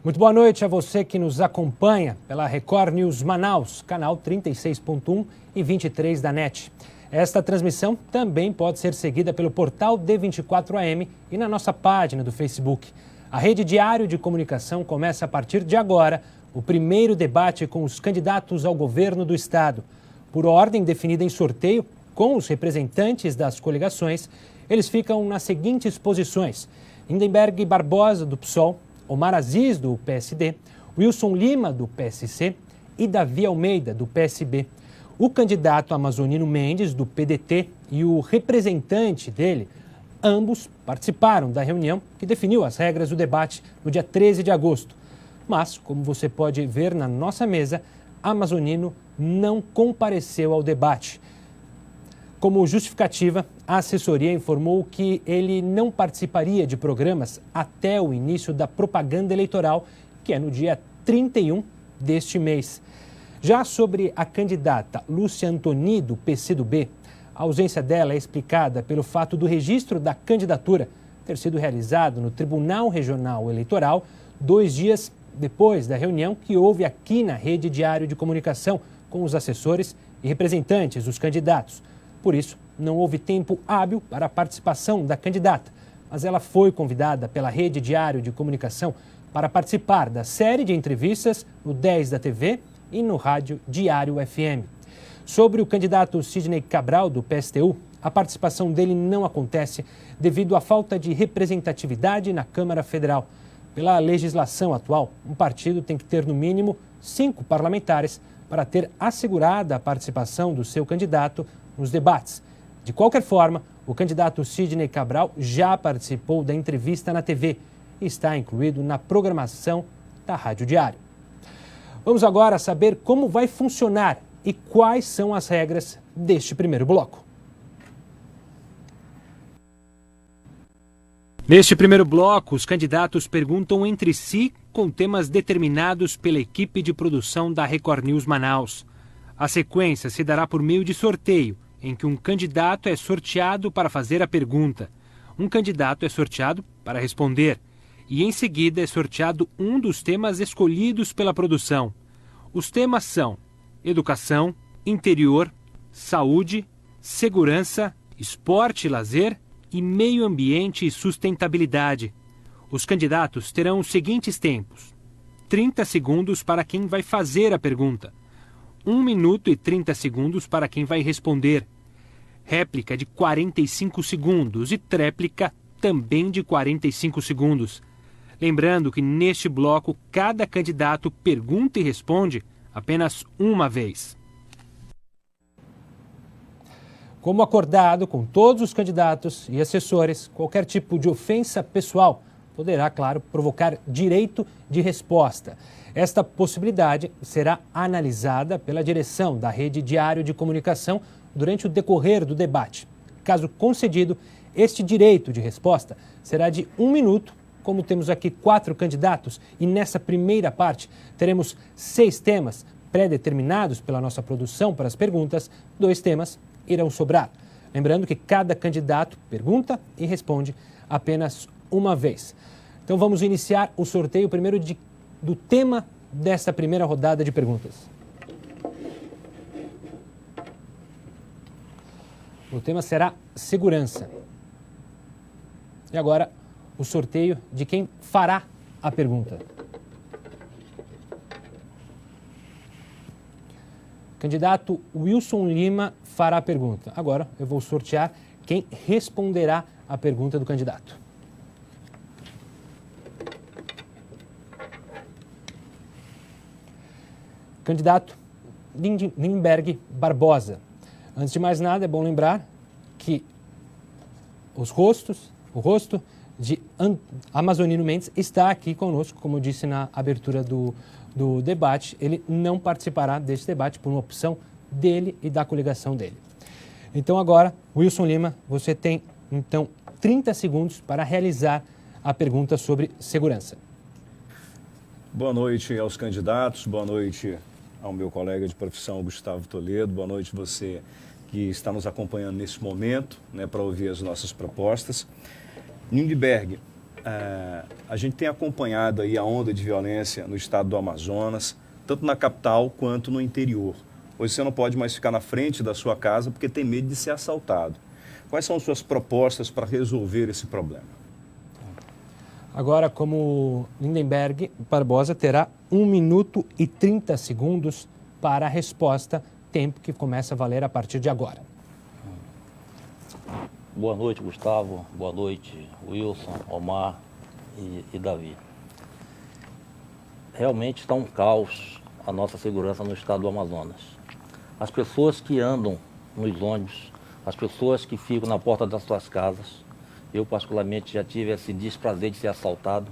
Muito boa noite a você que nos acompanha pela Record News Manaus, canal 36.1 e 23 da NET. Esta transmissão também pode ser seguida pelo portal D24AM e na nossa página do Facebook. A Rede Diário de Comunicação começa a partir de agora o primeiro debate com os candidatos ao governo do estado. Por ordem definida em sorteio, com os representantes das coligações, eles ficam nas seguintes posições: Lindenberg Barbosa, do PSOL, Omar Aziz, do PSD, Wilson Lima, do PSC e Davi Almeida, do PSB. O candidato Amazonino Mendes, do PDT, e o representante dele, ambos participaram da reunião que definiu as regras do debate no dia 13 de agosto. Mas, como você pode ver na nossa mesa, Amazonino não compareceu ao debate. Como justificativa, a assessoria informou que ele não participaria de programas até o início da propaganda eleitoral, que é no dia 31 deste mês. Já sobre a candidata Lúcia Antoni, do PCdoB, a ausência dela é explicada pelo fato do registro da candidatura ter sido realizado no Tribunal Regional Eleitoral 2 dias depois da reunião que houve aqui na Rede Diário de Comunicação com os assessores e representantes dos candidatos. Por isso, não houve tempo hábil para a participação da candidata, mas ela foi convidada pela Rede Diário de Comunicação para participar da série de entrevistas no 10 da TV e no Rádio Diário FM. Sobre o candidato Sidney Cabral, do PSTU, a participação dele não acontece devido à falta de representatividade na Câmara Federal. Pela legislação atual, um partido tem que ter no mínimo 5 parlamentares para ter assegurada a participação do seu candidato nos debates. De qualquer forma, o candidato Sidney Cabral já participou da entrevista na TV e está incluído na programação da Rádio Diário. Vamos agora saber como vai funcionar e quais são as regras deste primeiro bloco. Neste primeiro bloco, os candidatos perguntam entre si com temas determinados pela equipe de produção da Record News Manaus. A sequência se dará por meio de sorteio, em que um candidato é sorteado para fazer a pergunta, um candidato é sorteado para responder e, em seguida, é sorteado um dos temas escolhidos pela produção. Os temas são educação, interior, saúde, segurança, esporte e lazer e meio ambiente e sustentabilidade. Os candidatos terão os seguintes tempos: 30 segundos para quem vai fazer a pergunta, 1 minuto e 30 segundos para quem vai responder, réplica de 45 segundos e tréplica também de 45 segundos. Lembrando que neste bloco cada candidato pergunta e responde apenas uma vez. Como acordado com todos os candidatos e assessores, qualquer tipo de ofensa pessoal poderá, claro, provocar direito de resposta. Esta possibilidade será analisada pela direção da Rede Diário de Comunicação durante o decorrer do debate. Caso concedido, este direito de resposta será de 1 minuto, como temos aqui 4 candidatos e nessa primeira parte teremos 6 temas pré-determinados pela nossa produção para as perguntas, 2 temas irão sobrar. Lembrando que cada candidato pergunta e responde apenas uma vez. Então vamos iniciar o sorteio primeiro do tema desta primeira rodada de perguntas. O tema será segurança. E agora o sorteio de quem fará a pergunta. Candidato Wilson Lima fará a pergunta. Agora eu vou sortear quem responderá a pergunta do candidato. Candidato Lindenberg Barbosa. Antes de mais nada, é bom lembrar que o rosto de Amazonino Mendes está aqui conosco, como eu disse na abertura do debate. Ele não participará deste debate por uma opção dele e da coligação dele. Então agora, Wilson Lima, você tem então 30 segundos para realizar a pergunta sobre segurança. Boa noite aos candidatos, boa noite ao meu colega de profissão, Gustavo Toledo, boa noite você que está nos acompanhando nesse momento, para ouvir as nossas propostas. Lindenberg, A gente tem acompanhado aí a onda de violência no estado do Amazonas, tanto na capital quanto no interior. Hoje você não pode mais ficar na frente da sua casa porque tem medo de ser assaltado. Quais são as suas propostas para resolver esse problema? Agora, como Lindenberg, Barbosa terá 1 minuto e 30 segundos para a resposta, tempo que começa a valer a partir de agora. Boa noite, Gustavo. Boa noite, Wilson, Omar e Davi. Realmente está um caos a nossa segurança no estado do Amazonas. As pessoas que andam nos ônibus, as pessoas que ficam na porta das suas casas, eu particularmente já tive esse desprazer de ser assaltado,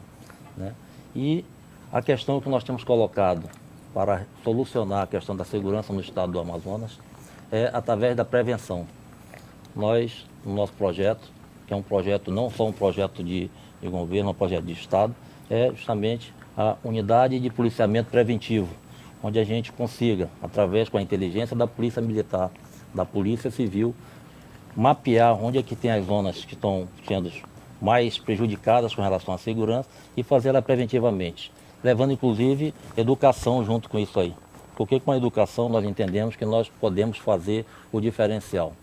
né? E a questão que nós temos colocado para solucionar a questão da segurança no estado do Amazonas é através da prevenção. Nós, no nosso projeto, que é um projeto, não só um projeto de governo, é um projeto de estado, é justamente a unidade de policiamento preventivo, onde a gente consiga, através com a inteligência da Polícia Militar, da Polícia Civil, mapear onde é que tem as zonas que estão sendo mais prejudicadas com relação à segurança e fazê-la preventivamente, levando inclusive educação junto com isso aí. Porque com a educação nós entendemos que nós podemos fazer o diferencial.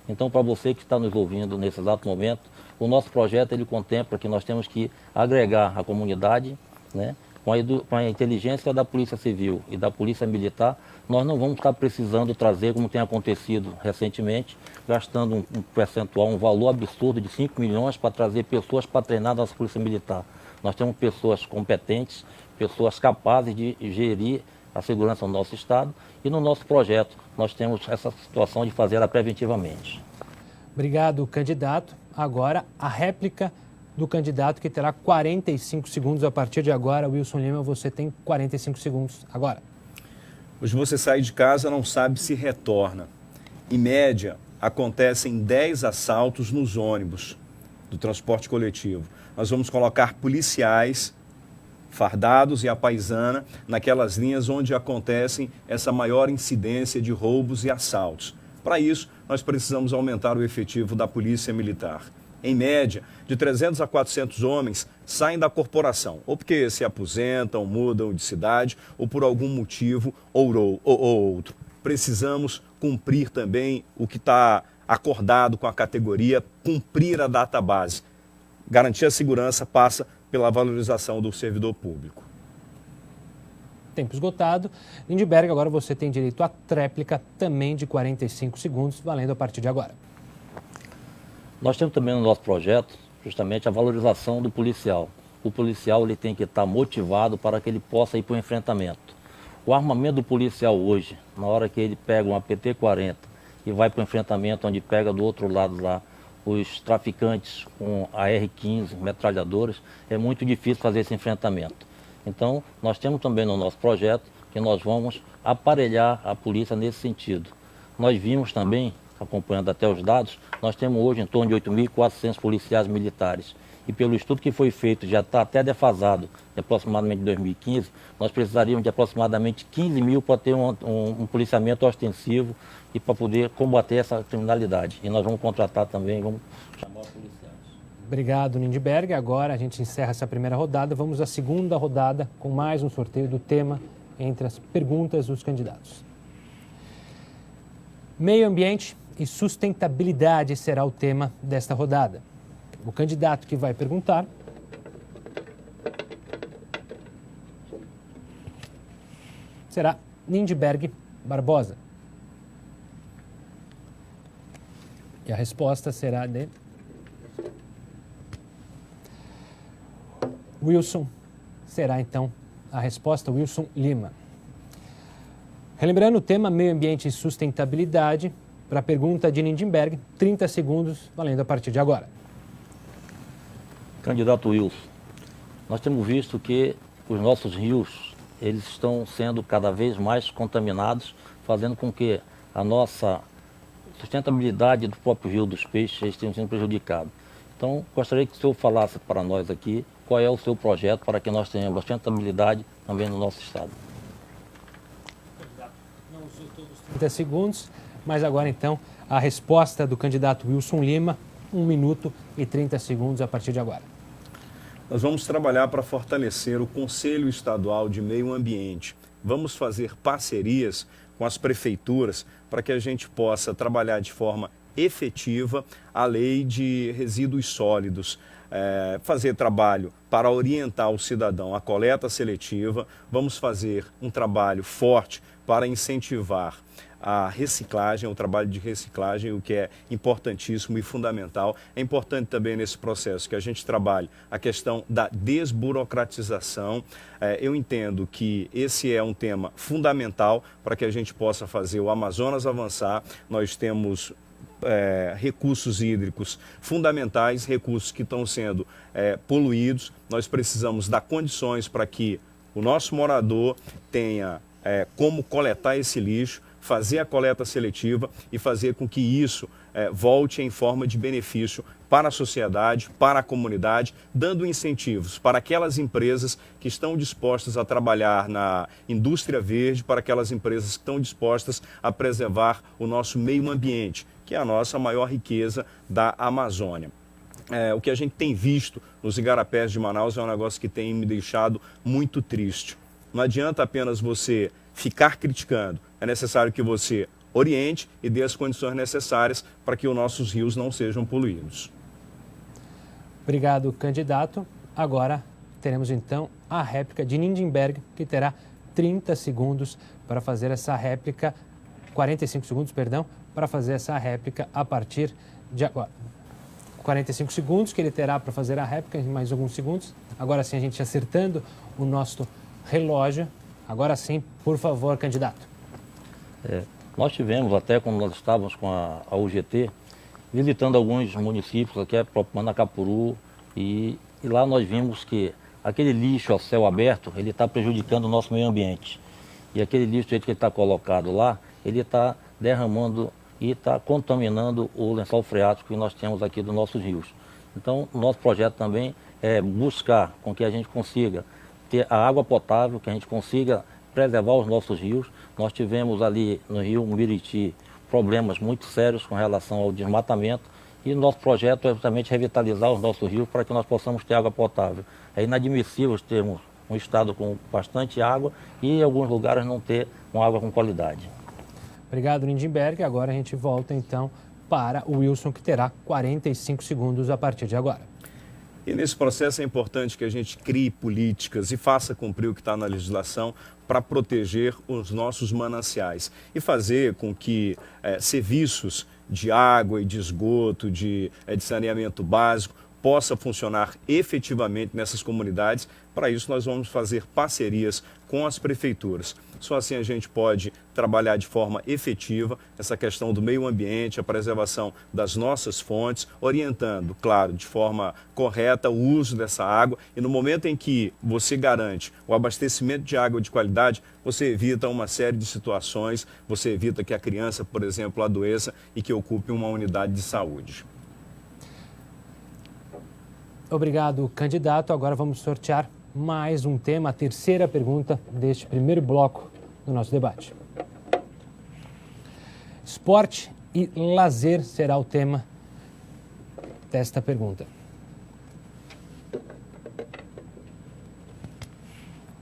Então, para você que está nos ouvindo nesse exato momento, o nosso projeto ele contempla que nós temos que agregar a comunidade, né? Com a inteligência da Polícia Civil e da Polícia Militar, nós não vamos estar precisando trazer, como tem acontecido recentemente, gastando um percentual, um valor absurdo de 5 milhões para trazer pessoas para treinar a nossa Polícia Militar. Nós temos pessoas competentes, pessoas capazes de gerir a segurança no nosso estado e no nosso projeto nós temos essa situação de fazê-la preventivamente. Obrigado, candidato. Agora, a réplica do candidato que terá 45 segundos a partir de agora. Wilson Lima, você tem 45 segundos agora. Hoje você sai de casa e não sabe se retorna. Em média, acontecem 10 assaltos nos ônibus do transporte coletivo. Nós vamos colocar policiais fardados e à paisana naquelas linhas onde acontecem essa maior incidência de roubos e assaltos. Para isso, nós precisamos aumentar o efetivo da Polícia Militar. Em média, de 300 a 400 homens saem da corporação, ou porque se aposentam, mudam de cidade, ou por algum motivo ou outro. Precisamos cumprir também o que está acordado com a categoria, cumprir a database. Garantir a segurança passa pela valorização do servidor público. Tempo esgotado. Lindenberg, agora você tem direito à tréplica também de 45 segundos, valendo a partir de agora. Nós temos também no nosso projeto justamente a valorização do policial. O policial ele tem que estar motivado para que ele possa ir para o enfrentamento. O armamento do policial hoje, na hora que ele pega uma PT-40 e vai para o enfrentamento, onde pega do outro lado lá os traficantes com a R-15, metralhadoras, é muito difícil fazer esse enfrentamento. Então, nós temos também no nosso projeto que nós vamos aparelhar a polícia nesse sentido. Nós vimos também, acompanhando até os dados, nós temos hoje em torno de 8.400 policiais militares. E pelo estudo que foi feito, já está até defasado, de aproximadamente 2015, nós precisaríamos de aproximadamente 15 mil para ter um policiamento ostensivo e para poder combater essa criminalidade. E nós vamos contratar também, vamos chamar os policiais. Obrigado, Lindenberg. Agora a gente encerra essa primeira rodada. Vamos à segunda rodada com mais um sorteio do tema entre as perguntas dos candidatos. Meio ambiente e sustentabilidade será o tema desta rodada. O candidato que vai perguntar será Lindenberg Barbosa. E a resposta será de Wilson. Será então a resposta Wilson Lima. Relembrando o tema meio ambiente e sustentabilidade, para a pergunta de Lindenberg, 30 segundos, valendo a partir de agora. Candidato Wilson, nós temos visto que os nossos rios, eles estão sendo cada vez mais contaminados, fazendo com que a nossa sustentabilidade do próprio rio dos peixes esteja sendo prejudicada. Então, gostaria que o senhor falasse para nós aqui qual é o seu projeto para que nós tenhamos sustentabilidade também no nosso estado. Não usou todos os 30 segundos, mas agora então a resposta do candidato Wilson Lima, 1 minuto e 30 segundos a partir de agora. Nós vamos trabalhar para fortalecer o Conselho Estadual de Meio Ambiente. Vamos fazer parcerias com as prefeituras para que a gente possa trabalhar de forma efetiva a lei de resíduos sólidos, fazer trabalho para orientar o cidadão à coleta seletiva. Vamos fazer um trabalho forte para incentivar a reciclagem, o trabalho de reciclagem, o que é importantíssimo e fundamental. É importante também nesse processo que a gente trabalhe a questão da desburocratização. Eu entendo que esse é um tema fundamental para que a gente possa fazer o Amazonas avançar. Nós temos recursos hídricos fundamentais, recursos que estão sendo poluídos. Nós precisamos dar condições para que o nosso morador tenha como coletar esse lixo, fazer a coleta seletiva e fazer com que isso volte em forma de benefício para a sociedade, para a comunidade, dando incentivos para aquelas empresas que estão dispostas a trabalhar na indústria verde, para aquelas empresas que estão dispostas a preservar o nosso meio ambiente, que é a nossa maior riqueza da Amazônia. O que a gente tem visto nos igarapés de Manaus é um negócio que tem me deixado muito triste. Não adianta apenas você ficar criticando, é necessário que você oriente e dê as condições necessárias para que os nossos rios não sejam poluídos. Obrigado, candidato. Agora teremos então a réplica de Lindenberg, que terá 30 segundos para fazer essa réplica, 45 segundos, perdão, para fazer essa réplica a partir de agora. 45 segundos que ele terá para fazer a réplica, em mais alguns segundos. Agora sim, a gente acertando o nosso relógio. Agora sim, por favor, candidato. Nós tivemos, até quando nós estávamos com a UGT, visitando alguns municípios, aqui é próprio Manacapuru, e lá nós vimos que aquele lixo ao céu aberto, ele está prejudicando o nosso meio ambiente. E aquele lixo que ele está colocado lá, ele está derramando e está contaminando o lençol freático que nós temos aqui dos nossos rios. Então, o nosso projeto também é buscar com que a gente consiga ter a água potável, que a gente consiga preservar os nossos rios. Nós tivemos ali no rio Muiriti problemas muito sérios com relação ao desmatamento e o nosso projeto é justamente revitalizar os nossos rios para que nós possamos ter água potável. É inadmissível termos um estado com bastante água e em alguns lugares não ter uma água com qualidade. Obrigado, Lindenberg. Agora a gente volta então para o Wilson, que terá 45 segundos a partir de agora. E nesse processo é importante que a gente crie políticas e faça cumprir o que está na legislação para proteger os nossos mananciais e fazer com que serviços de água e de esgoto, de saneamento básico, possa funcionar efetivamente nessas comunidades. Para isso, nós vamos fazer parcerias com as prefeituras. Só assim a gente pode trabalhar de forma efetiva essa questão do meio ambiente, a preservação das nossas fontes, orientando, claro, de forma correta o uso dessa água. E no momento em que você garante o abastecimento de água de qualidade, você evita uma série de situações, você evita que a criança, por exemplo, adoeça e que ocupe uma unidade de saúde. Obrigado, candidato. Agora vamos sortear mais um tema, a terceira pergunta deste primeiro bloco do nosso debate. Esporte e lazer será o tema desta pergunta.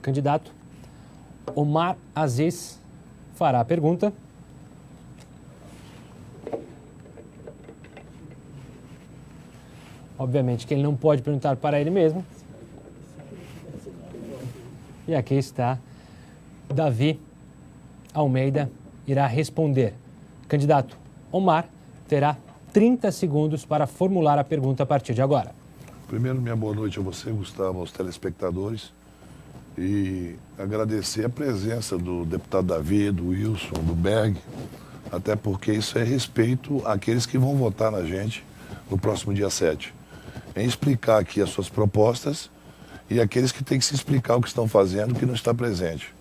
Candidato Omar Aziz fará a pergunta. Obviamente que ele não pode perguntar para ele mesmo. E aqui está, Davi Almeida irá responder. Candidato Omar terá 30 segundos para formular a pergunta a partir de agora. Primeiro, minha boa noite a você, Gustavo, aos telespectadores. E agradecer a presença do deputado Davi, do Wilson, do Berg, até porque isso é respeito àqueles que vão votar na gente no próximo dia 7. Em explicar aqui as suas propostas e aqueles que têm que se explicar o que estão fazendo que não está presente.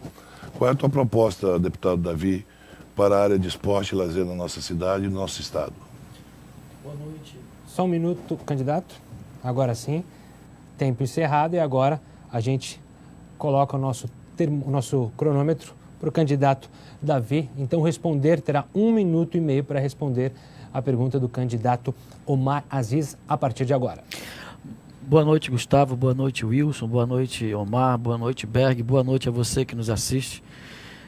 Qual é a tua proposta, deputado Davi, para a área de esporte e lazer na nossa cidade e no nosso estado? Boa noite. Só um minuto, candidato. Agora sim, tempo encerrado e agora a gente coloca o nosso cronômetro para o candidato Davi. Então, responder, terá 1 minuto e meio para responder a pergunta do candidato Omar Aziz a partir de agora. Boa noite, Gustavo. Boa noite, Wilson. Boa noite, Omar. Boa noite, Berg. Boa noite a você que nos assiste.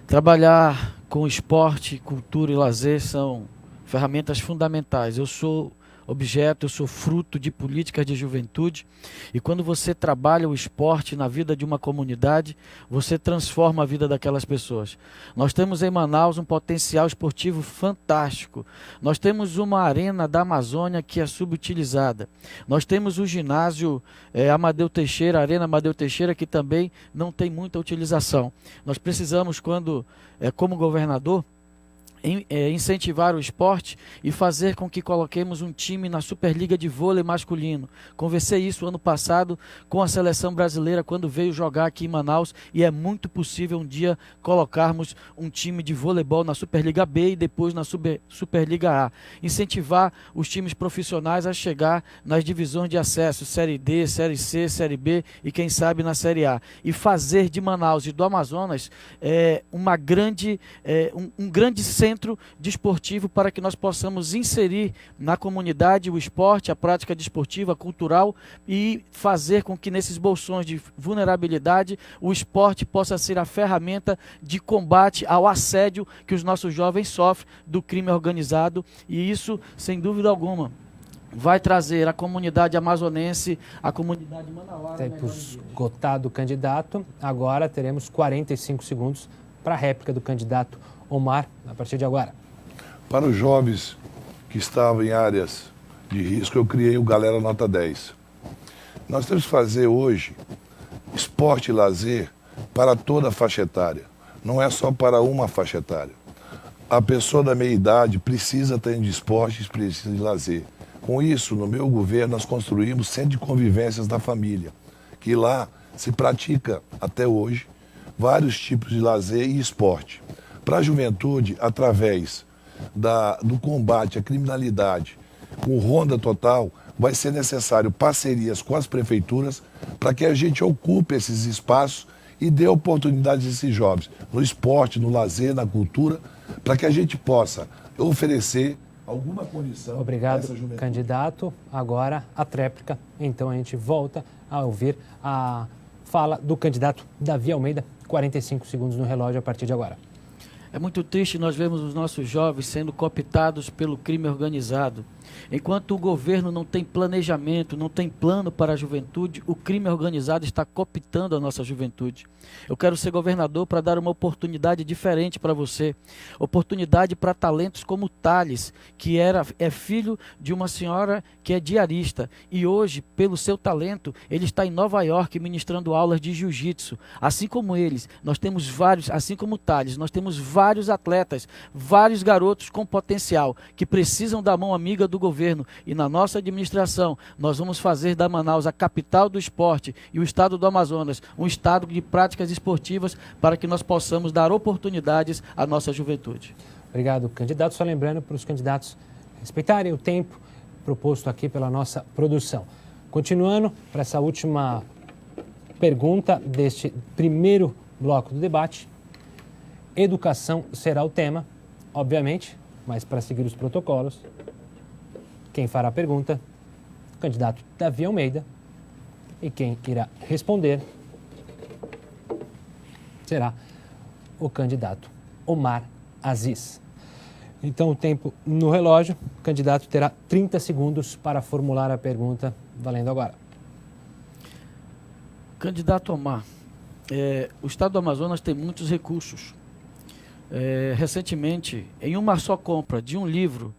Trabalhar com esporte, cultura e lazer são ferramentas fundamentais. Eu sou objeto, eu sou fruto de políticas de juventude, e quando você trabalha o esporte na vida de uma comunidade, você transforma a vida daquelas pessoas. Nós temos em Manaus um potencial esportivo fantástico. Nós temos uma arena da Amazônia que é subutilizada. Nós temos o ginásio Amadeu Teixeira, a Arena Amadeu Teixeira, que também não tem muita utilização. Nós precisamos, como governador, incentivar o esporte e fazer com que coloquemos um time na Superliga de vôlei masculino. Conversei isso ano passado com a seleção brasileira quando veio jogar aqui em Manaus, e é muito possível um dia colocarmos um time de voleibol na Superliga B e depois na Superliga A. Incentivar os times profissionais a chegar nas divisões de acesso, Série D, Série C, Série B e quem sabe na Série A. E fazer de Manaus e do Amazonas um grande centro desportivo para que nós possamos inserir na comunidade o esporte, a prática desportiva, cultural, e fazer com que nesses bolsões de vulnerabilidade o esporte possa ser a ferramenta de combate ao assédio que os nossos jovens sofrem do crime organizado, e isso, sem dúvida alguma, vai trazer a comunidade amazonense, a comunidade manauara. Tempo esgotado, candidato. Agora teremos 45 segundos para a réplica do candidato Omar, a partir de agora. Para os jovens que estavam em áreas de risco, eu criei o Galera Nota 10. Nós temos que fazer hoje esporte e lazer para toda a faixa etária. Não é só para uma faixa etária. A pessoa da meia idade precisa ter de esporte e precisa de lazer. Com isso, no meu governo, nós construímos centro de convivências da família, que lá se pratica até hoje vários tipos de lazer e esporte. Para a juventude, através do combate à criminalidade, com ronda total, vai ser necessário parcerias com as prefeituras para que a gente ocupe esses espaços e dê oportunidade a esses jovens, no esporte, no lazer, na cultura, para que a gente possa oferecer alguma condição. Obrigado, a essa juventude. Candidato. Agora a tréplica. Então a gente volta a ouvir a fala do candidato Davi Almeida. 45 segundos no relógio a partir de agora. É muito triste nós vemos os nossos jovens sendo cooptados pelo crime organizado. Enquanto o governo não tem planejamento, não tem plano para a juventude, o crime organizado está cooptando a nossa juventude. Eu quero ser governador para dar uma oportunidade diferente para você. Oportunidade para talentos como Thales, que é filho de uma senhora que é diarista. E hoje, pelo seu talento, ele está em Nova York ministrando aulas de jiu-jitsu. Assim como eles, nós temos vários, assim como Thales, nós temos vários atletas, vários garotos com potencial, que precisam da mão amiga do governo, e na nossa administração nós vamos fazer da Manaus a capital do esporte e o estado do Amazonas um estado de práticas esportivas para que nós possamos dar oportunidades à nossa juventude. Obrigado, candidato. Só lembrando para os candidatos respeitarem o tempo proposto aqui pela nossa produção. Continuando para essa última pergunta deste primeiro bloco do debate, educação será o tema, obviamente, mas para seguir os protocolos, quem fará a pergunta, o candidato Davi Almeida, e quem irá responder será o candidato Omar Aziz. Então, o tempo no relógio, o candidato terá 30 segundos para formular a pergunta, valendo agora. Candidato Omar, o estado do Amazonas tem muitos recursos. Recentemente, em uma só compra de um livro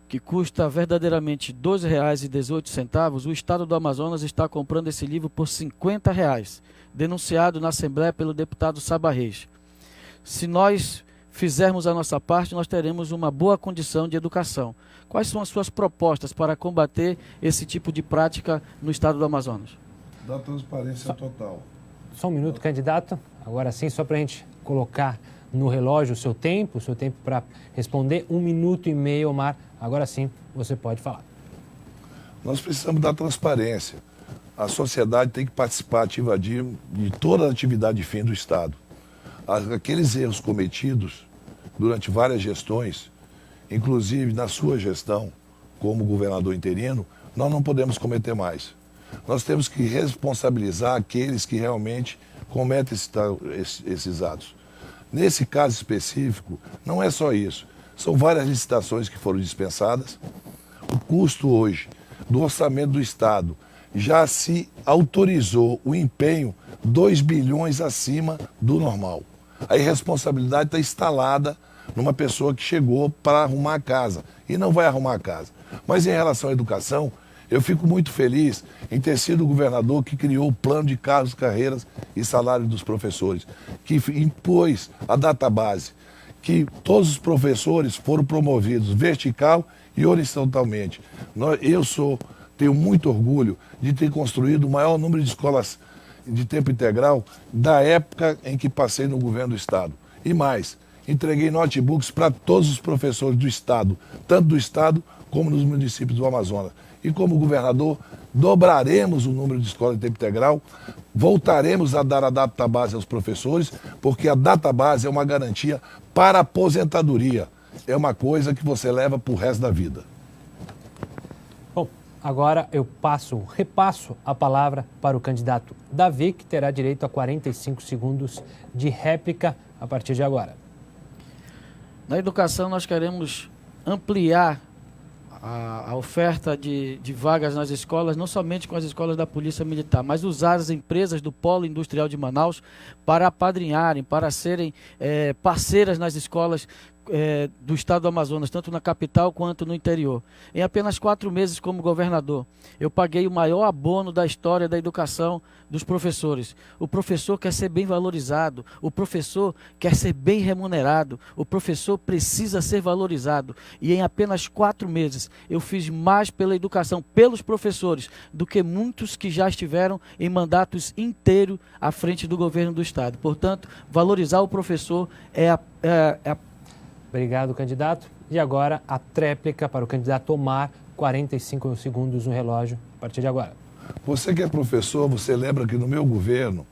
que custa verdadeiramente R$ 12,18, o estado do Amazonas está comprando esse livro por R$ 50, denunciado na Assembleia pelo deputado Saba Reis. Se nós fizermos a nossa parte, nós teremos uma boa condição de educação. Quais são as suas propostas para combater esse tipo de prática no estado do Amazonas? Da transparência total. Só um minuto, candidato. Agora sim, só para a gente colocar no relógio o seu tempo para responder, 1 minuto e meio, Omar. Agora sim, você pode falar. Nós precisamos da transparência. A sociedade tem que participar ativamente de toda a atividade fim do Estado. Aqueles erros cometidos durante várias gestões, inclusive na sua gestão como governador interino, nós não podemos cometer mais. Nós temos que responsabilizar aqueles que realmente cometem esses atos. Nesse caso específico, não é só isso. São várias licitações que foram dispensadas. O custo hoje do orçamento do Estado já se autorizou o empenho 2 bilhões acima do normal. A irresponsabilidade está instalada numa pessoa que chegou para arrumar a casa e não vai arrumar a casa. Mas em relação à educação, eu fico muito feliz em ter sido o governador que criou o plano de cargos, carreiras e salário dos professores, que impôs a database, que todos os professores foram promovidos vertical e horizontalmente. Tenho muito orgulho de ter construído o maior número de escolas de tempo integral da época em que passei no governo do Estado. E mais, entreguei notebooks para todos os professores do Estado, tanto do Estado como nos municípios do Amazonas. E como governador, dobraremos o número de escolas de tempo integral, voltaremos a dar a database aos professores, porque a database é uma garantia para a aposentadoria. É uma coisa que você leva para o resto da vida. Bom, agora eu repasso a palavra para o candidato Davi, que terá direito a 45 segundos de réplica a partir de agora. Na educação, nós queremos ampliar a oferta de vagas nas escolas, não somente com as escolas da Polícia Militar, mas usar as empresas do Polo Industrial de Manaus para apadrinharem, para serem parceiras nas escolas do estado do Amazonas, tanto na capital quanto no interior. Em apenas 4 meses como governador, eu paguei o maior abono da história da educação dos professores. O professor quer ser bem valorizado, o professor quer ser bem remunerado, o professor precisa ser valorizado. E em apenas 4 meses eu fiz mais pela educação, pelos professores, do que muitos que já estiveram em mandatos inteiros à frente do governo do estado. Portanto, valorizar o professor é a Obrigado, candidato. E agora a tréplica para o candidato Omar, 45 segundos no relógio, a partir de agora. Você que é professor, você lembra que no meu governo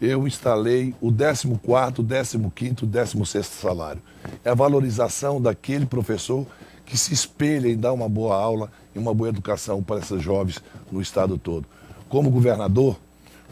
eu instalei o 14º, 15º, 16º salário. É a valorização daquele professor que se espelha em dar uma boa aula e uma boa educação para esses jovens no estado todo. Como governador,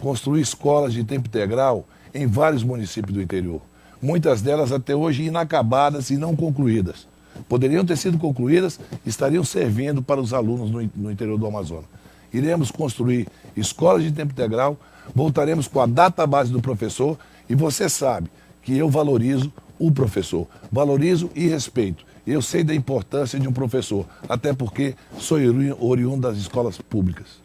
construí escolas de tempo integral em vários municípios do interior. Muitas delas até hoje inacabadas e não concluídas. Poderiam ter sido concluídas e estariam servindo para os alunos no interior do Amazonas. Iremos construir escolas de tempo integral, voltaremos com a database do professor e você sabe que eu valorizo o professor, valorizo e respeito. Eu sei da importância de um professor, até porque sou oriundo das escolas públicas.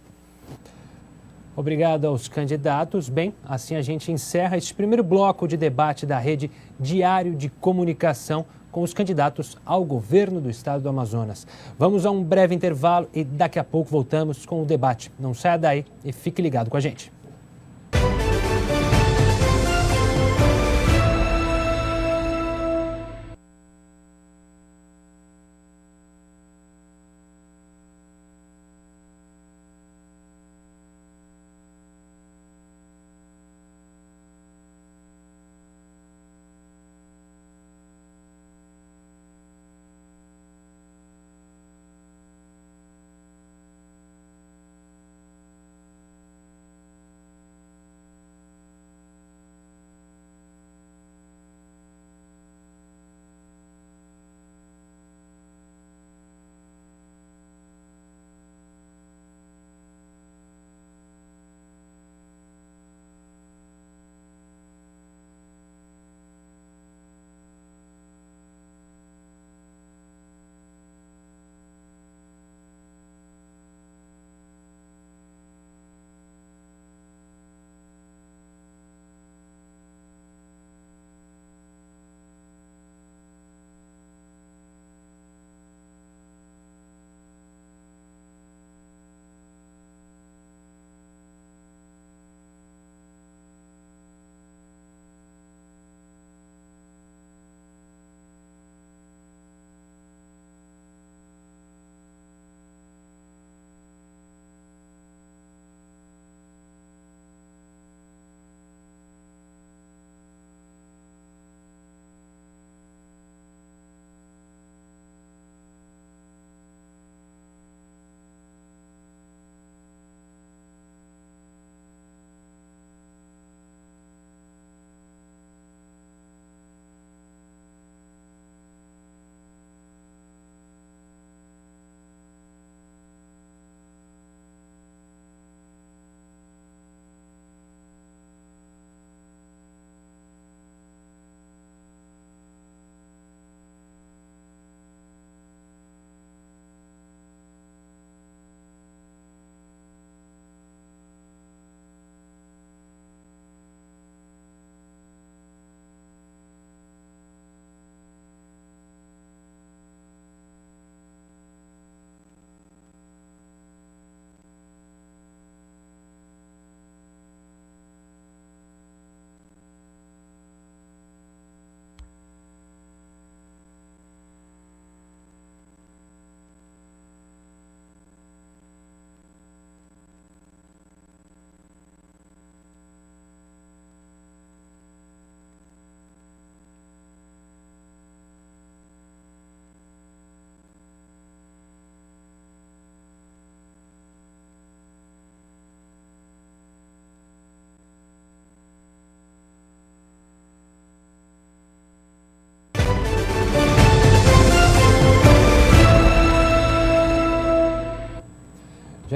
Obrigado aos candidatos. Bem, assim a gente encerra este primeiro bloco de debate da rede Diário de Comunicação com os candidatos ao governo do estado do Amazonas. Vamos a um breve intervalo e daqui a pouco voltamos com o debate. Não saia daí e fique ligado com a gente.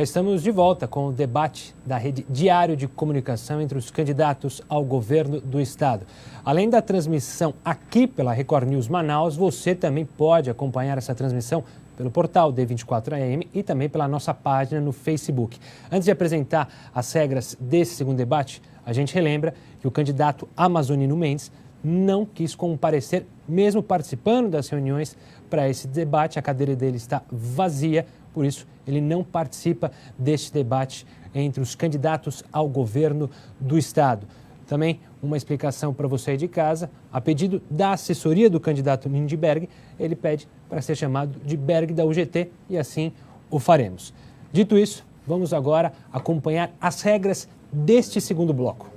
Já estamos de volta com o debate da rede Diário de Comunicação entre os candidatos ao governo do estado. Além da transmissão aqui pela Record News Manaus, você também pode acompanhar essa transmissão pelo portal D24AM e também pela nossa página no Facebook. Antes de apresentar as regras desse segundo debate, a gente relembra que o candidato Amazonino Mendes não quis comparecer, mesmo participando das reuniões para esse debate. A cadeira dele está vazia, por isso ele não participa deste debate entre os candidatos ao governo do estado. Também uma explicação para você aí de casa, a pedido da assessoria do candidato Lindbergh, ele pede para ser chamado de Berg da UGT e assim o faremos. Dito isso, vamos agora acompanhar as regras deste segundo bloco.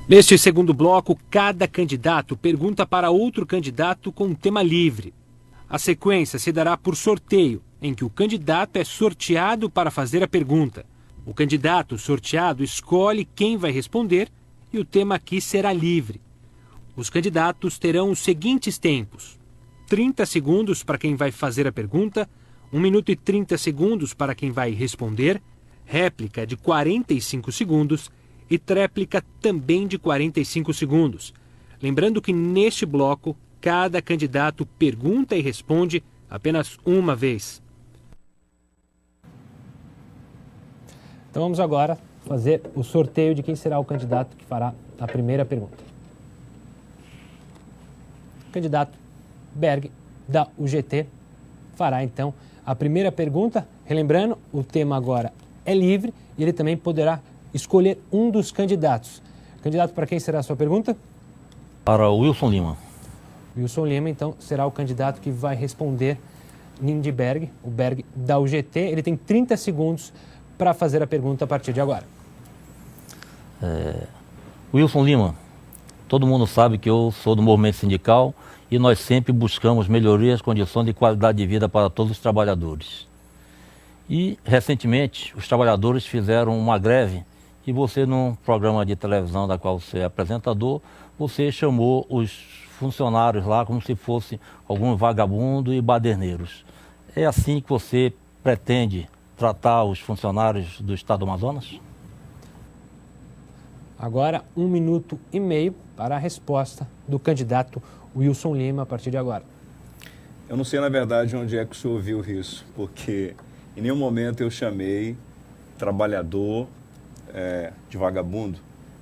Neste segundo bloco, cada candidato pergunta para outro candidato com um tema livre. A sequência se dará por sorteio, em que o candidato é sorteado para fazer a pergunta. O candidato sorteado escolhe quem vai responder e o tema aqui será livre. Os candidatos terão os seguintes tempos: 30 segundos para quem vai fazer a pergunta, 1 minuto e 30 segundos para quem vai responder, réplica de 45 segundos e tréplica também de 45 segundos. Lembrando que neste bloco, cada candidato pergunta e responde apenas uma vez. Então vamos agora fazer o sorteio de quem será o candidato que fará a primeira pergunta. O candidato Berg, da UGT, fará então a primeira pergunta. Relembrando, o tema agora é livre e ele também poderá escolher um dos candidatos. Candidato, para quem será a sua pergunta? Para o Wilson Lima. Wilson Lima, então, será o candidato que vai responder Lindbergh, o Berg da UGT. Ele tem 30 segundos para fazer a pergunta a partir de agora. Wilson Lima, todo mundo sabe que eu sou do movimento sindical e nós sempre buscamos melhorias, condições de qualidade de vida para todos os trabalhadores. E, recentemente, os trabalhadores fizeram uma greve e você, num programa de televisão da qual você é apresentador, você chamou os funcionários lá como se fosse algum vagabundo e baderneiros. É assim que você pretende tratar os funcionários do estado do Amazonas? Agora, 1 minuto e meio para a resposta do candidato Wilson Lima a partir de agora. Eu não sei, na verdade, onde é que o senhor ouviu isso, porque em nenhum momento eu chamei trabalhador de vagabundo.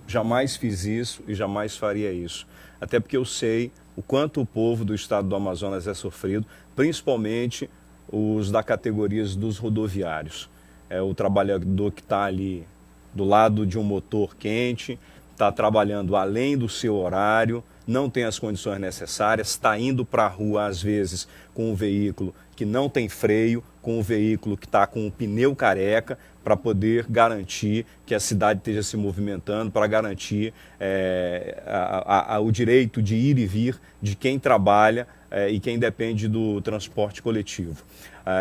Jamais fiz isso e jamais faria isso. Até porque eu sei o quanto o povo do estado do Amazonas é sofrido, principalmente os da categoria dos rodoviários. É o trabalhador que está ali do lado de um motor quente, está trabalhando além do seu horário, não tem as condições necessárias, está indo para a rua, às vezes, com um veículo que não tem freio, com um veículo que está com o pneu careca, para poder garantir que a cidade esteja se movimentando, para garantir o direito de ir e vir de quem trabalha e quem depende do transporte coletivo.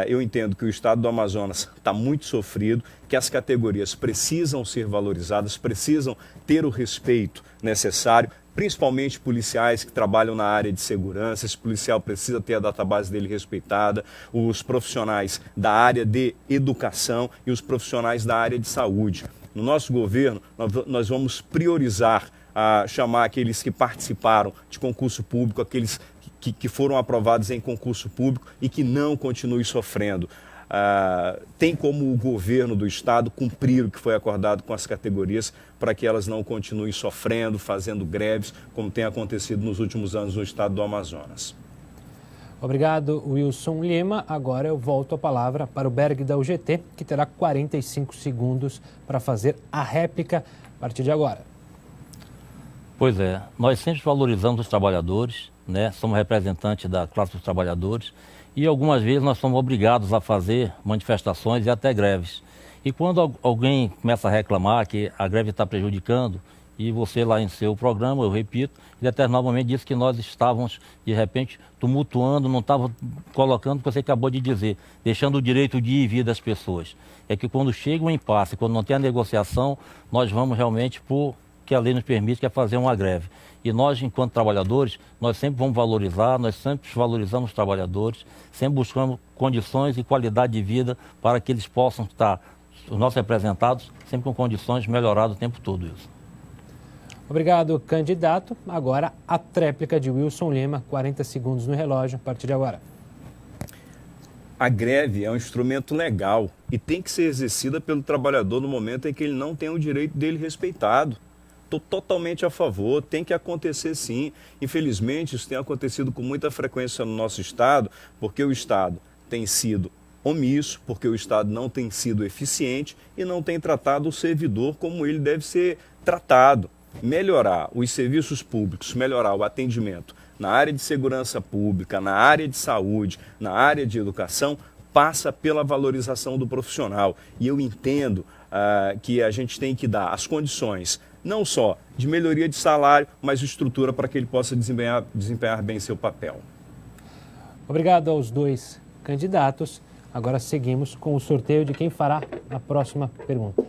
Eu entendo que o estado do Amazonas está muito sofrido, que as categorias precisam ser valorizadas, precisam ter o respeito necessário, principalmente policiais que trabalham na área de segurança. Esse policial precisa ter a database dele respeitada, os profissionais da área de educação e os profissionais da área de saúde. No nosso governo, nós vamos priorizar chamar aqueles que participaram de concurso público, aqueles que foram aprovados em concurso público e que não continuem sofrendo. Tem como o governo do estado cumprir o que foi acordado com as categorias para que elas não continuem sofrendo, fazendo greves, como tem acontecido nos últimos anos no estado do Amazonas. Obrigado, Wilson Lima. Agora eu volto a palavra para o Berg da UGT, que terá 45 segundos para fazer a réplica a partir de agora. Pois é, nós sempre valorizamos os trabalhadores, né? Somos representantes da classe dos trabalhadores e algumas vezes nós somos obrigados a fazer manifestações e até greves. E quando alguém começa a reclamar que a greve está prejudicando, e você lá em seu programa, eu repito, em determinado momento disse que nós estávamos, de repente, tumultuando, não estava colocando o que você acabou de dizer, deixando o direito de ir e vir das pessoas. É que quando chega um impasse, quando não tem a negociação, nós vamos realmente por que a lei nos permite, que é fazer uma greve. E nós, enquanto trabalhadores, nós sempre vamos valorizar, nós sempre valorizamos os trabalhadores, sempre buscamos condições e qualidade de vida para que eles possam estar, os nossos representados, sempre com condições melhoradas o tempo todo, Wilson. Obrigado, candidato. Agora a tréplica de Wilson Lima, 40 segundos no relógio, a partir de agora. A greve é um instrumento legal e tem que ser exercida pelo trabalhador no momento em que ele não tem o direito dele respeitado. Estou totalmente a favor, tem que acontecer sim. Infelizmente, isso tem acontecido com muita frequência no nosso Estado, porque o Estado tem sido omisso, porque o Estado não tem sido eficiente e não tem tratado o servidor como ele deve ser tratado. Melhorar os serviços públicos, melhorar o atendimento na área de segurança pública, na área de saúde, na área de educação, passa pela valorização do profissional. E eu entendo que a gente tem que dar as condições, não só de melhoria de salário, mas estrutura para que ele possa desempenhar bem seu papel. Obrigado aos dois candidatos. Agora seguimos com o sorteio de quem fará a próxima pergunta.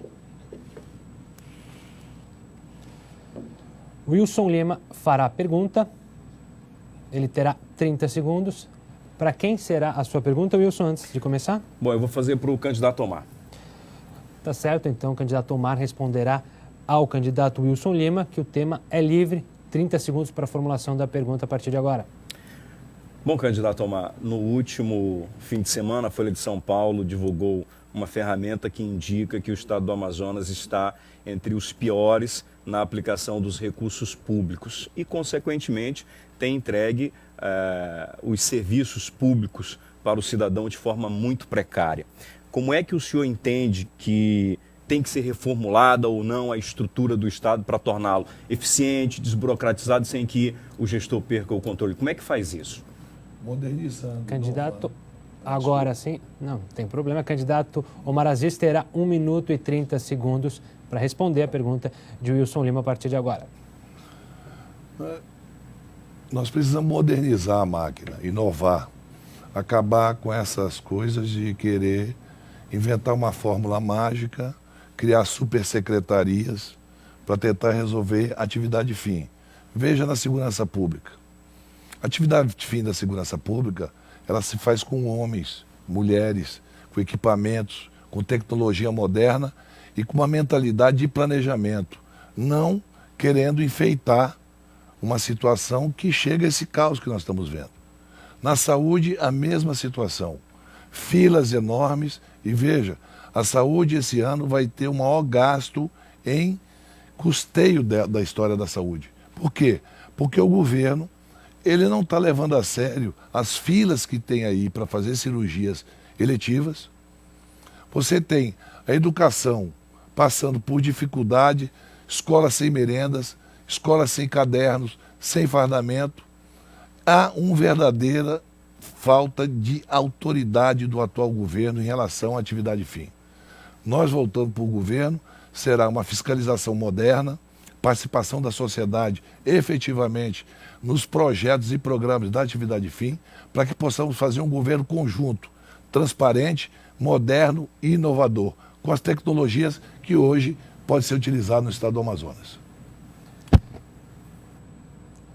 Wilson Lima fará a pergunta. Ele terá 30 segundos. Para quem será a sua pergunta, Wilson, antes de começar? Bom, eu vou fazer para o candidato Omar. Tá certo, então o candidato Omar responderá ao candidato Wilson Lima, que o tema é livre. 30 segundos para a formulação da pergunta a partir de agora. Bom, candidato Omar, no último fim de semana, a Folha de São Paulo divulgou uma ferramenta que indica que o estado do Amazonas está entre os piores na aplicação dos recursos públicos e, consequentemente, tem entregue os serviços públicos para o cidadão de forma muito precária. Como é que o senhor entende que tem que ser reformulada ou não a estrutura do Estado para torná-lo eficiente, desburocratizado, sem que o gestor perca o controle? Como é que faz isso? Modernizando. Candidato, agora sim, não tem problema. Candidato Omar Aziz terá 1 minuto e 30 segundos para responder a pergunta de Wilson Lima a partir de agora. Nós precisamos modernizar a máquina, inovar, acabar com essas coisas de querer inventar uma fórmula mágica, criar supersecretarias para tentar resolver atividade fim. Veja na segurança pública. A atividade fim da segurança pública, ela se faz com homens, mulheres, com equipamentos, com tecnologia moderna e com uma mentalidade de planejamento, não querendo enfeitar uma situação que chega a esse caos que nós estamos vendo. Na saúde, a mesma situação. Filas enormes e veja, a saúde esse ano vai ter o maior gasto em custeio da história da saúde. Por quê? Porque o governo ele não está levando a sério as filas que tem aí para fazer cirurgias eletivas. Você tem a educação passando por dificuldade, escolas sem merendas, escolas sem cadernos, sem fardamento. Há uma verdadeira falta de autoridade do atual governo em relação à atividade fim. Nós voltando para o governo, será uma fiscalização moderna, participação da sociedade efetivamente nos projetos e programas da atividade fim, para que possamos fazer um governo conjunto, transparente, moderno e inovador, com as tecnologias que hoje pode ser utilizado no estado do Amazonas.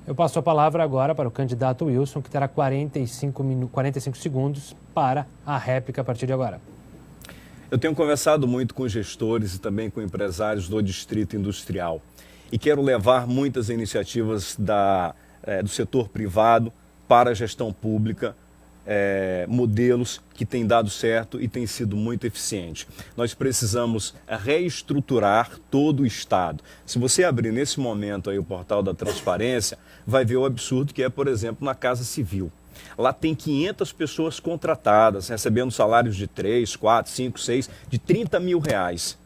Eu passo a palavra agora para o candidato Wilson, que terá 45 segundos para a réplica a partir de agora. Eu tenho conversado muito com gestores e também com empresários do Distrito Industrial e quero levar muitas iniciativas do setor privado para a gestão pública, modelos que têm dado certo e têm sido muito eficientes. Nós precisamos reestruturar todo o Estado. Se você abrir nesse momento aí o portal da transparência, vai ver o absurdo que é, por exemplo, na Casa Civil. Lá tem 500 pessoas contratadas, recebendo salários de 3, 4, 5, 6, de 30 mil reais.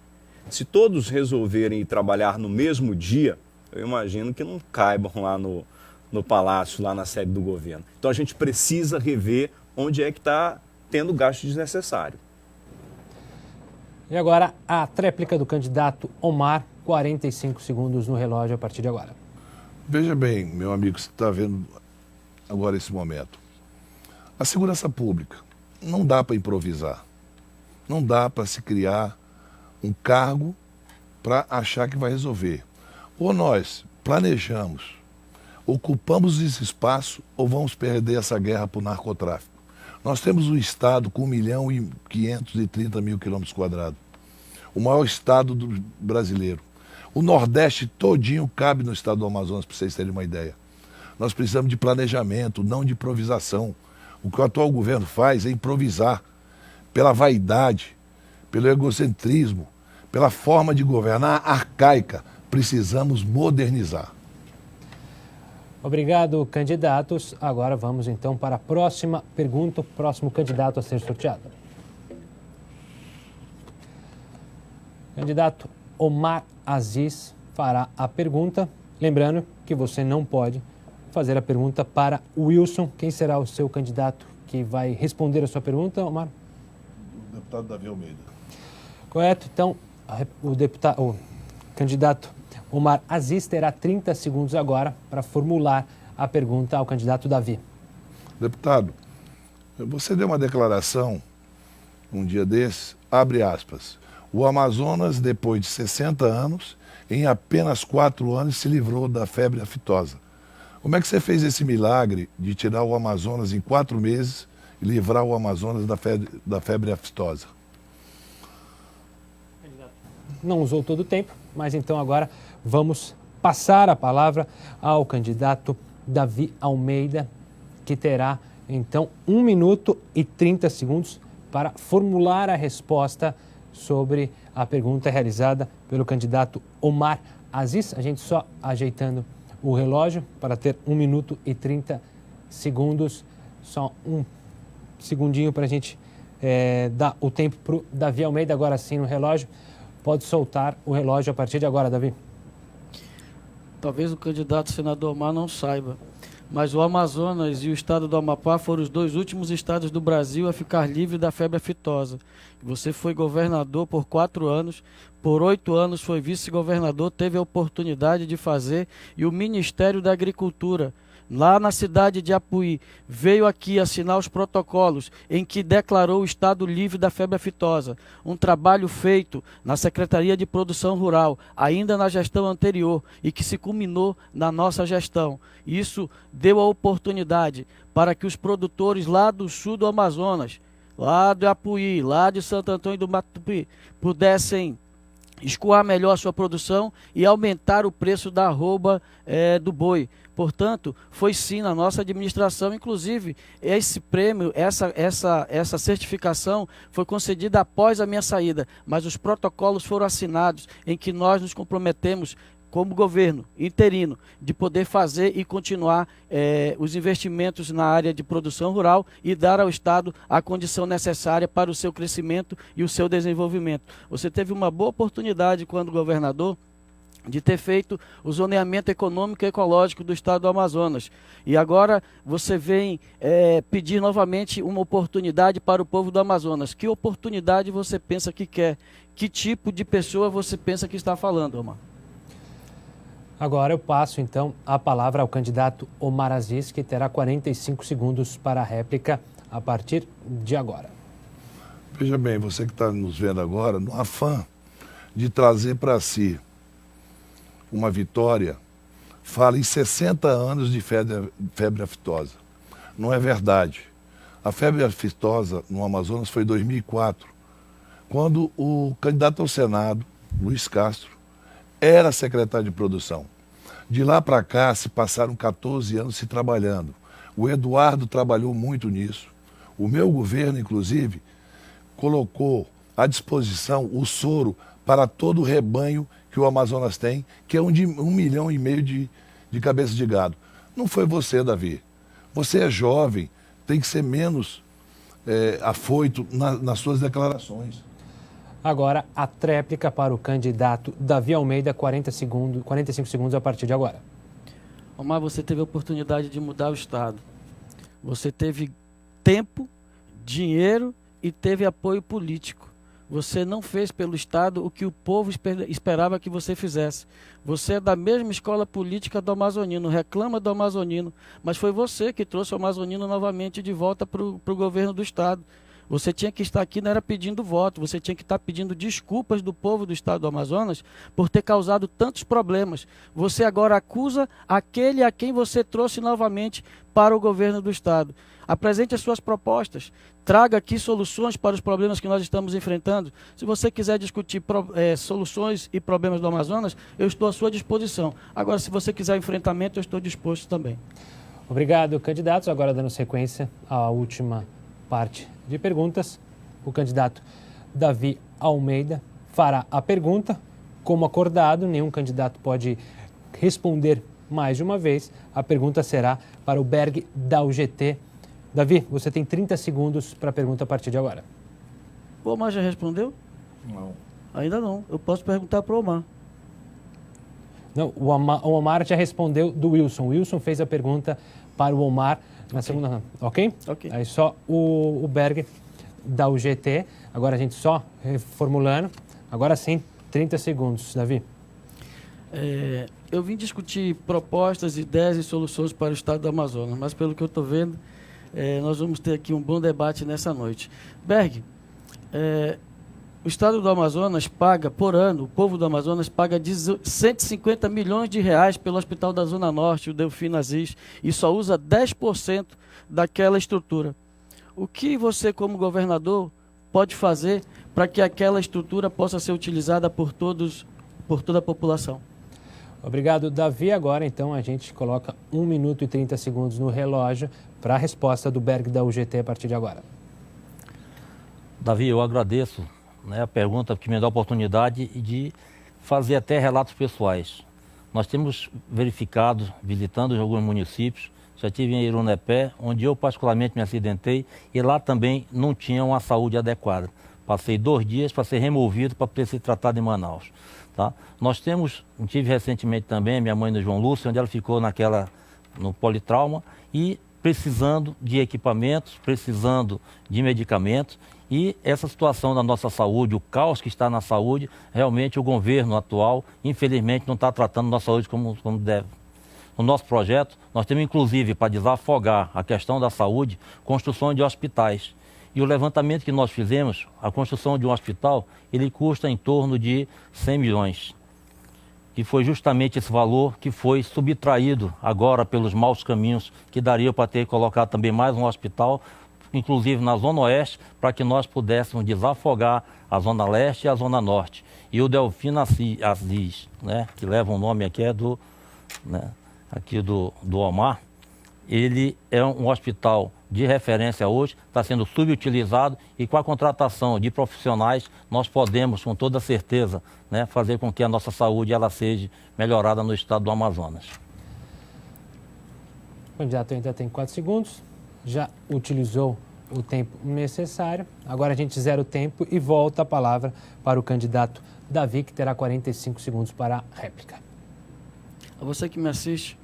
Se todos resolverem ir trabalhar no mesmo dia, eu imagino que não caibam lá no palácio, lá na sede do governo. Então a gente precisa rever onde é que está tendo gasto desnecessário. E agora a tréplica do candidato Omar, 45 segundos no relógio a partir de agora. Veja bem, meu amigo, você está vendo agora esse momento. A segurança pública não dá para improvisar. Não dá para se criar um cargo para achar que vai resolver. Ou nós planejamos, ocupamos esse espaço ou vamos perder essa guerra para o narcotráfico. Nós temos um estado com 1.530.000 quilômetros quadrados, o maior estado brasileiro. O Nordeste todinho cabe no estado do Amazonas, para vocês terem uma ideia. Nós precisamos de planejamento, não de improvisação. O que o atual governo faz é improvisar pela vaidade, pelo egocentrismo, pela forma de governar arcaica. Precisamos modernizar. Obrigado, candidatos. Agora vamos então para a próxima pergunta, o próximo candidato a ser sorteado. Candidato Omar Aziz fará a pergunta. Lembrando que você não pode fazer a pergunta para o Wilson. Quem será o seu candidato que vai responder a sua pergunta, Omar? O deputado Davi Almeida. Correto. Então, o candidato Omar Aziz terá 30 segundos agora para formular a pergunta ao candidato Davi. Deputado, você deu uma declaração um dia desses, abre aspas, o Amazonas, depois de 60 anos, em apenas 4 anos, se livrou da febre aftosa. Como é que você fez esse milagre de tirar o Amazonas em 4 meses e livrar o Amazonas da febre aftosa? Não usou todo o tempo, mas então agora vamos passar a palavra ao candidato Davi Almeida, que terá então 1 minuto e 30 segundos para formular a resposta sobre a pergunta realizada pelo candidato Omar Aziz. A gente só ajeitando o relógio para ter 1 minuto e 30 segundos. Só um segundinho para a gente dar o tempo para o Davi Almeida, agora sim no relógio. Pode soltar o relógio a partir de agora, Davi. Talvez o candidato senador Omar não saiba, mas o Amazonas e o estado do Amapá foram os 2 últimos estados do Brasil a ficar livre da febre aftosa. Você foi governador por 4 anos, por 8 anos foi vice-governador, teve a oportunidade de fazer, e o Ministério da Agricultura, lá na cidade de Apuí, veio aqui assinar os protocolos em que declarou o estado livre da febre aftosa. Um trabalho feito na Secretaria de Produção Rural, ainda na gestão anterior, e que se culminou na nossa gestão. Isso deu a oportunidade para que os produtores lá do sul do Amazonas, lá de Apuí, lá de Santo Antônio do Matupi, pudessem escoar melhor a sua produção e aumentar o preço da arroba do boi. Portanto, foi sim na nossa administração, inclusive esse prêmio, essa certificação foi concedida após a minha saída, mas os protocolos foram assinados em que nós nos comprometemos como governo interino, de poder fazer e continuar os investimentos na área de produção rural e dar ao Estado a condição necessária para o seu crescimento e o seu desenvolvimento. Você teve uma boa oportunidade, quando governador, de ter feito o zoneamento econômico e ecológico do estado do Amazonas. E agora você vem pedir novamente uma oportunidade para o povo do Amazonas. Que oportunidade você pensa que quer? Que tipo de pessoa você pensa que está falando, Omar? Agora eu passo, então, a palavra ao candidato Omar Aziz, que terá 45 segundos para a réplica a partir de agora. Veja bem, você que está nos vendo agora, no afã de trazer para si uma vitória, fala em 60 anos de febre aftosa. Não é verdade. A febre aftosa no Amazonas foi em 2004, quando o candidato ao Senado, Luiz Castro, era secretário de produção. De lá para cá se passaram 14 anos se trabalhando. O Eduardo trabalhou muito nisso. O meu governo, inclusive, colocou à disposição o soro para todo o rebanho que o Amazonas tem, que é 1,5 milhão de cabeças de gado. Não foi você, Davi. Você é jovem, tem que ser menos afoito nas suas declarações. Agora, a tréplica para o candidato Davi Almeida, 45 segundos a partir de agora. Omar, você teve a oportunidade de mudar o Estado. Você teve tempo, dinheiro e teve apoio político. Você não fez pelo Estado o que o povo esperava que você fizesse. Você é da mesma escola política do amazonino, reclama do amazonino, mas foi você que trouxe o amazonino novamente de volta para o governo do Estado. Você tinha que estar aqui, não era pedindo voto, você tinha que estar pedindo desculpas do povo do estado do Amazonas por ter causado tantos problemas. Você agora acusa aquele a quem você trouxe novamente para o governo do estado. Apresente as suas propostas, traga aqui soluções para os problemas que nós estamos enfrentando. Se você quiser discutir soluções e problemas do Amazonas, eu estou à sua disposição. Agora, se você quiser enfrentamento, eu estou disposto também. Obrigado, candidatos. Agora, dando sequência à última parte de perguntas, o candidato Davi Almeida fará a pergunta. Como acordado, nenhum candidato pode responder mais de uma vez. A pergunta será para o Berg da UGT. Davi, você tem 30 segundos para a pergunta a partir de agora. O Omar já respondeu? Não. Ainda não. Eu posso perguntar para o Omar. Não, o Omar já respondeu do Wilson. O Wilson fez a pergunta para o Omar na segunda. Ok? Ok. Aí só o Berg da UGT. Agora a gente só reformulando. Agora sim, 30 segundos. Davi. Eu vim discutir propostas, ideias e soluções para o estado do Amazonas, mas pelo que eu estou vendo, nós vamos ter aqui um bom debate nessa noite. Berg, o estado do Amazonas paga, por ano, o povo do Amazonas paga 150 milhões de reais pelo Hospital da Zona Norte, o Delfim Aziz, e só usa 10% daquela estrutura. O que você, como governador, pode fazer para que aquela estrutura possa ser utilizada por toda a população? Obrigado, Davi. Agora, então, a gente coloca 1 minuto e 30 segundos no relógio para a resposta do Berg da UGT a partir de agora. Davi, eu agradeço, né, a pergunta que me dá a oportunidade de fazer até relatos pessoais. Nós temos verificado, visitando alguns municípios, já estive em Irunepé, onde eu particularmente me acidentei e lá também não tinha uma saúde adequada. Passei 2 dias para ser removido para poder ser tratado em Manaus. Tá? Nós tive recentemente também minha mãe no João Lúcio, onde ela ficou no politrauma e precisando de equipamentos, precisando de medicamentos. E essa situação da nossa saúde, o caos que está na saúde, realmente o governo atual, infelizmente, não está tratando a nossa saúde como deve. No nosso projeto, nós temos inclusive, para desafogar a questão da saúde, construção de hospitais. E o levantamento que nós fizemos, a construção de um hospital, ele custa em torno de 100 milhões. E foi justamente esse valor que foi subtraído agora pelos maus caminhos que daria para ter colocado também mais um hospital, inclusive na Zona Oeste, para que nós pudéssemos desafogar a Zona Leste e a Zona Norte. E o Delfim Aziz, né, que leva um nome aqui, do Omar, ele é um hospital de referência hoje, está sendo subutilizado e com a contratação de profissionais nós podemos, com toda certeza, né, fazer com que a nossa saúde ela seja melhorada no estado do Amazonas. O candidato ainda tem 4 segundos, já utilizou o tempo necessário. Agora a gente zera o tempo e volta a palavra para o candidato Davi, que terá 45 segundos para a réplica. A você que me assiste,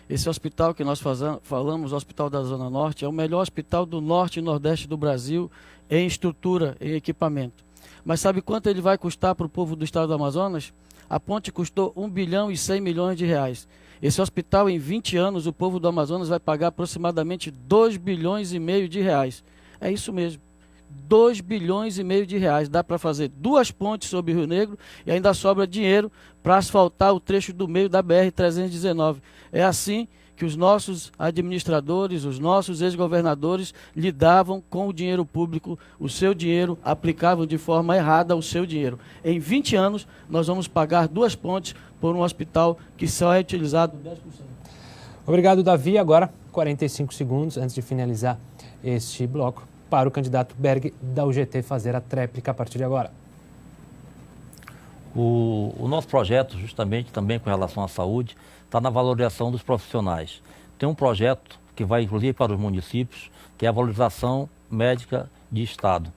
esse hospital que nós falamos, o Hospital da Zona Norte, é o melhor hospital do norte e nordeste do Brasil em estrutura, em equipamento. Mas sabe quanto ele vai custar para o povo do estado do Amazonas? A ponte custou 1 bilhão e 100 milhões de reais. Esse hospital, em 20 anos, o povo do Amazonas vai pagar aproximadamente 2 bilhões e meio de reais. É isso mesmo. 2 bilhões e meio de reais. Dá para fazer 2 pontes sobre o Rio Negro e ainda sobra dinheiro para asfaltar o trecho do meio da BR-319. É assim que os nossos administradores, os nossos ex-governadores lidavam com o dinheiro público, o seu dinheiro, aplicavam de forma errada o seu dinheiro. Em 20 anos, nós vamos pagar 2 pontes por um hospital que só é utilizado 10%. Obrigado, Davi. Agora, 45 segundos antes de finalizar este bloco, para o candidato Berg da UGT fazer a tréplica a partir de agora. O nosso projeto, justamente também com relação à saúde, está na valorização dos profissionais. Tem um projeto que vai inclusive para os municípios, que é a valorização médica de Estado.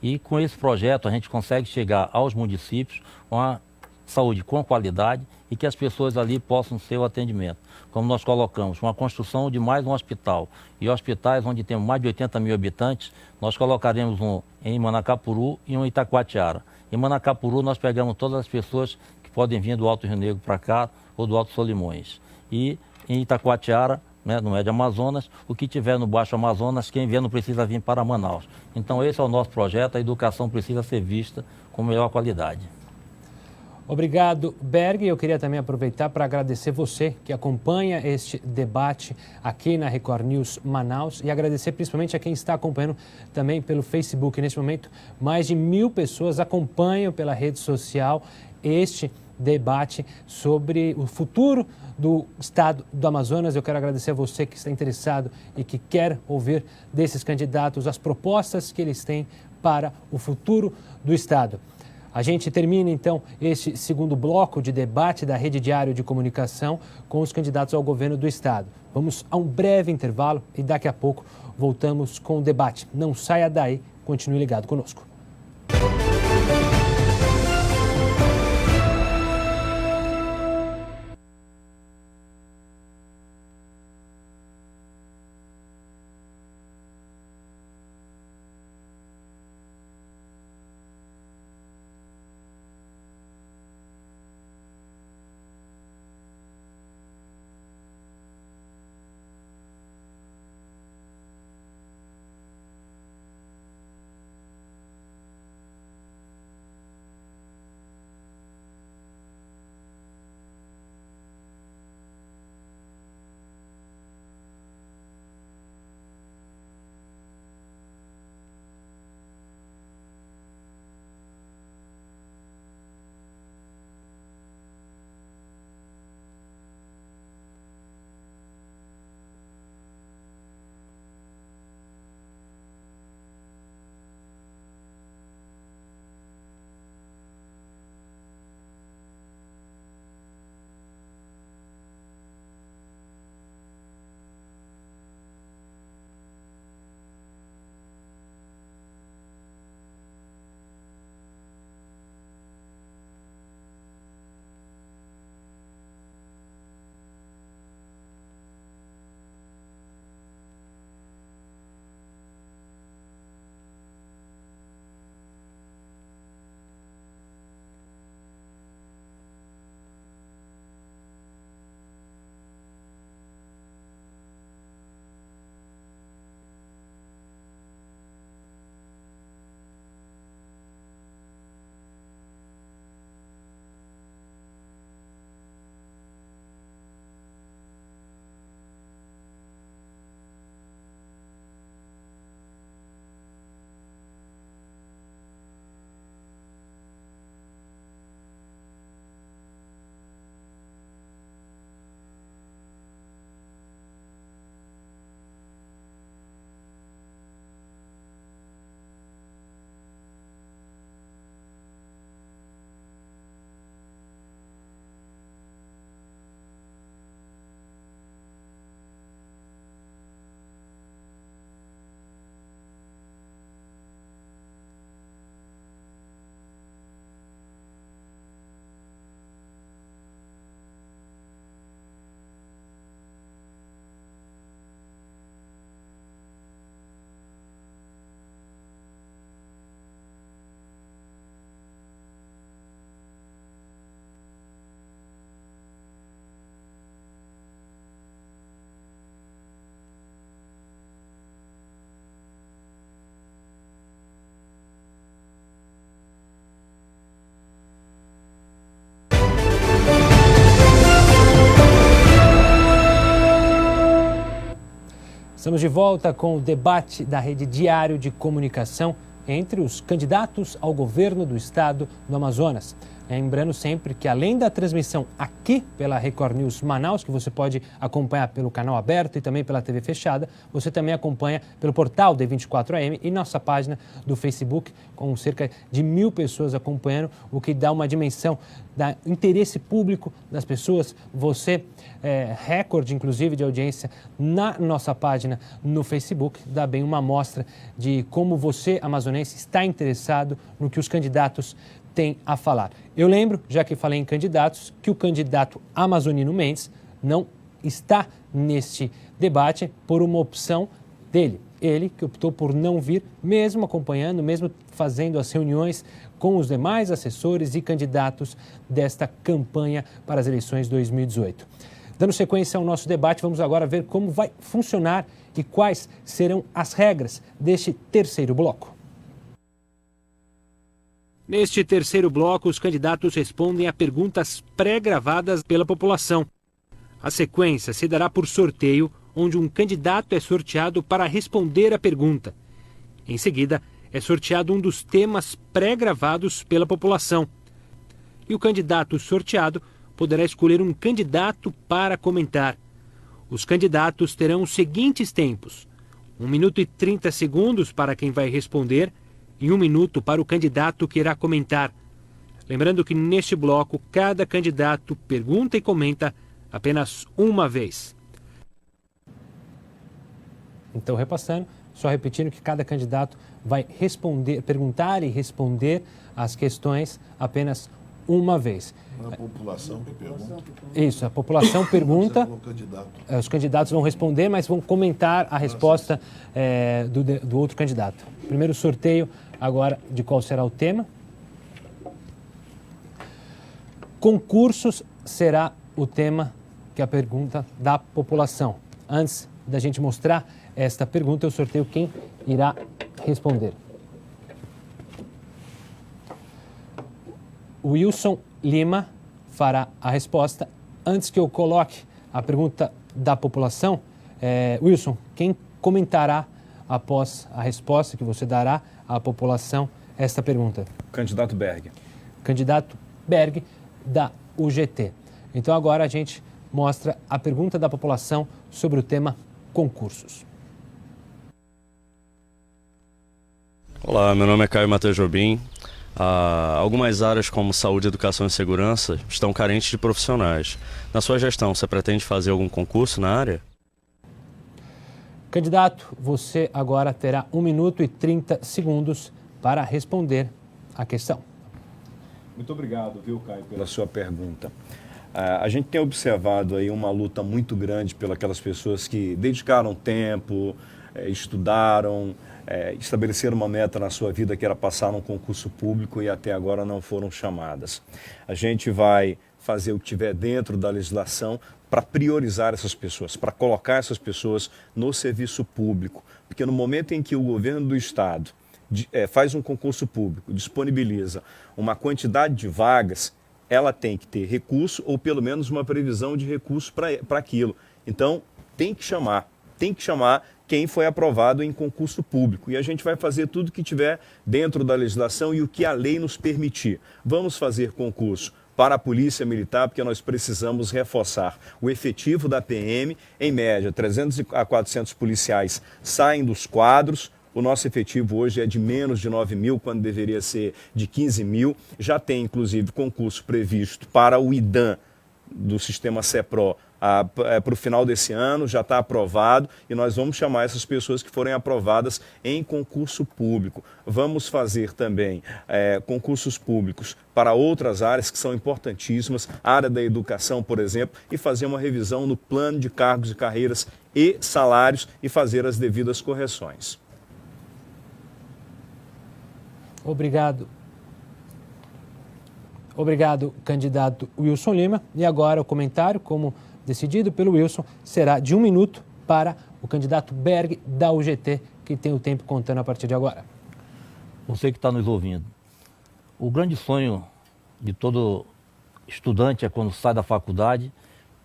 E com esse projeto a gente consegue chegar aos municípios com a saúde com qualidade e que as pessoas ali possam ter o atendimento. Como nós colocamos, uma construção de mais um hospital e hospitais onde temos mais de 80 mil habitantes, nós colocaremos um em Manacapuru e um em Itacoatiara. Em Manacapuru nós pegamos todas as pessoas que podem vir do Alto Rio Negro para cá ou do Alto Solimões. E em Itacoatiara né, no Médio Amazonas, o que tiver no Baixo Amazonas, quem vier não precisa vir para Manaus. Então esse é o nosso projeto, a educação precisa ser vista com melhor qualidade. Obrigado, Berg. Eu queria também aproveitar para agradecer você que acompanha este debate aqui na Record News Manaus e agradecer principalmente a quem está acompanhando também pelo Facebook. Neste momento, mais de 1.000 pessoas acompanham pela rede social este debate sobre o futuro do estado do Amazonas. Eu quero agradecer a você que está interessado e que quer ouvir desses candidatos as propostas que eles têm para o futuro do estado. A gente termina, então, este segundo bloco de debate da Rede Diário de Comunicação com os candidatos ao governo do estado. Vamos a um breve intervalo e daqui a pouco voltamos com o debate. Não saia daí, continue ligado conosco. Estamos de volta com o debate da Rede Diário de Comunicação entre os candidatos ao governo do estado do Amazonas. Lembrando sempre que, além da transmissão aqui pela Record News Manaus, que você pode acompanhar pelo canal aberto e também pela TV fechada, você também acompanha pelo portal D24AM e nossa página do Facebook, com cerca de 1.000 pessoas acompanhando, o que dá uma dimensão do interesse público das pessoas. Você, recorde inclusive de audiência na nossa página no Facebook, dá bem uma amostra de como você, amazonense, está interessado no que os candidatos tem a falar. Eu lembro, já que falei em candidatos, que o candidato Amazonino Mendes não está neste debate por uma opção dele. Ele que optou por não vir, mesmo acompanhando, mesmo fazendo as reuniões com os demais assessores e candidatos desta campanha para as eleições 2018. Dando sequência ao nosso debate, vamos agora ver como vai funcionar e quais serão as regras deste terceiro bloco. Neste terceiro bloco, os candidatos respondem a perguntas pré-gravadas pela população. A sequência se dará por sorteio, onde um candidato é sorteado para responder a pergunta. Em seguida, é sorteado um dos temas pré-gravados pela população. E o candidato sorteado poderá escolher um candidato para comentar. Os candidatos terão os seguintes tempos: 1 minuto e 30 segundos para quem vai responder e 1 minuto para o candidato que irá comentar. Lembrando que neste bloco, cada candidato pergunta e comenta apenas uma vez. Então, repassando, só repetindo que cada candidato vai perguntar e responder as questões apenas uma vez. A população que pergunta. Isso, a população pergunta, os candidatos vão responder, mas vão comentar a resposta do outro candidato. Primeiro sorteio agora de qual será o tema. Concursos será o tema que é a pergunta da população. Antes da gente mostrar esta pergunta, eu sorteio quem irá responder. Wilson Lima fará a resposta. Antes que eu coloque a pergunta da população, Wilson, quem comentará após a resposta que você dará à população esta pergunta? Candidato Berg. Candidato Berg, da UGT. Então agora a gente mostra a pergunta da população sobre o tema concursos. Olá, meu nome é Caio Matheus Jobim. Algumas áreas como saúde, educação e segurança estão carentes de profissionais. Na sua gestão, você pretende fazer algum concurso na área? Candidato, você agora terá 1 minuto e 30 segundos para responder a questão. Muito obrigado, viu, Caio, pela sua pergunta. A gente tem observado aí uma luta muito grande pelas pessoas que dedicaram tempo, estudaram, estabeleceram uma meta na sua vida que era passar num concurso público e até agora não foram chamadas. A gente vai fazer o que tiver dentro da legislação para priorizar essas pessoas, para colocar essas pessoas no serviço público, porque no momento em que o governo do Estado faz um concurso público, disponibiliza uma quantidade de vagas, ela tem que ter recurso ou pelo menos uma previsão de recurso para aquilo. Então, tem que chamar quem foi aprovado em concurso público. E a gente vai fazer tudo que tiver dentro da legislação e o que a lei nos permitir. Vamos fazer concurso para a Polícia Militar, porque nós precisamos reforçar o efetivo da PM. Em média, 300 a 400 policiais saem dos quadros. O nosso efetivo hoje é de menos de 9 mil, quando deveria ser de 15 mil. Já tem, inclusive, concurso previsto para o IDAM do sistema CEPRO para o final desse ano, já está aprovado e nós vamos chamar essas pessoas que forem aprovadas em concurso público. Vamos fazer também concursos públicos para outras áreas que são importantíssimas, a área da educação, por exemplo, e fazer uma revisão no plano de cargos e carreiras e salários e fazer as devidas correções. Obrigado. Obrigado, candidato Wilson Lima. E agora o comentário, como decidido pelo Wilson, será de 1 minuto para o candidato Berg, da UGT, que tem o tempo contando a partir de agora. Você que está nos ouvindo, o grande sonho de todo estudante é, quando sai da faculdade,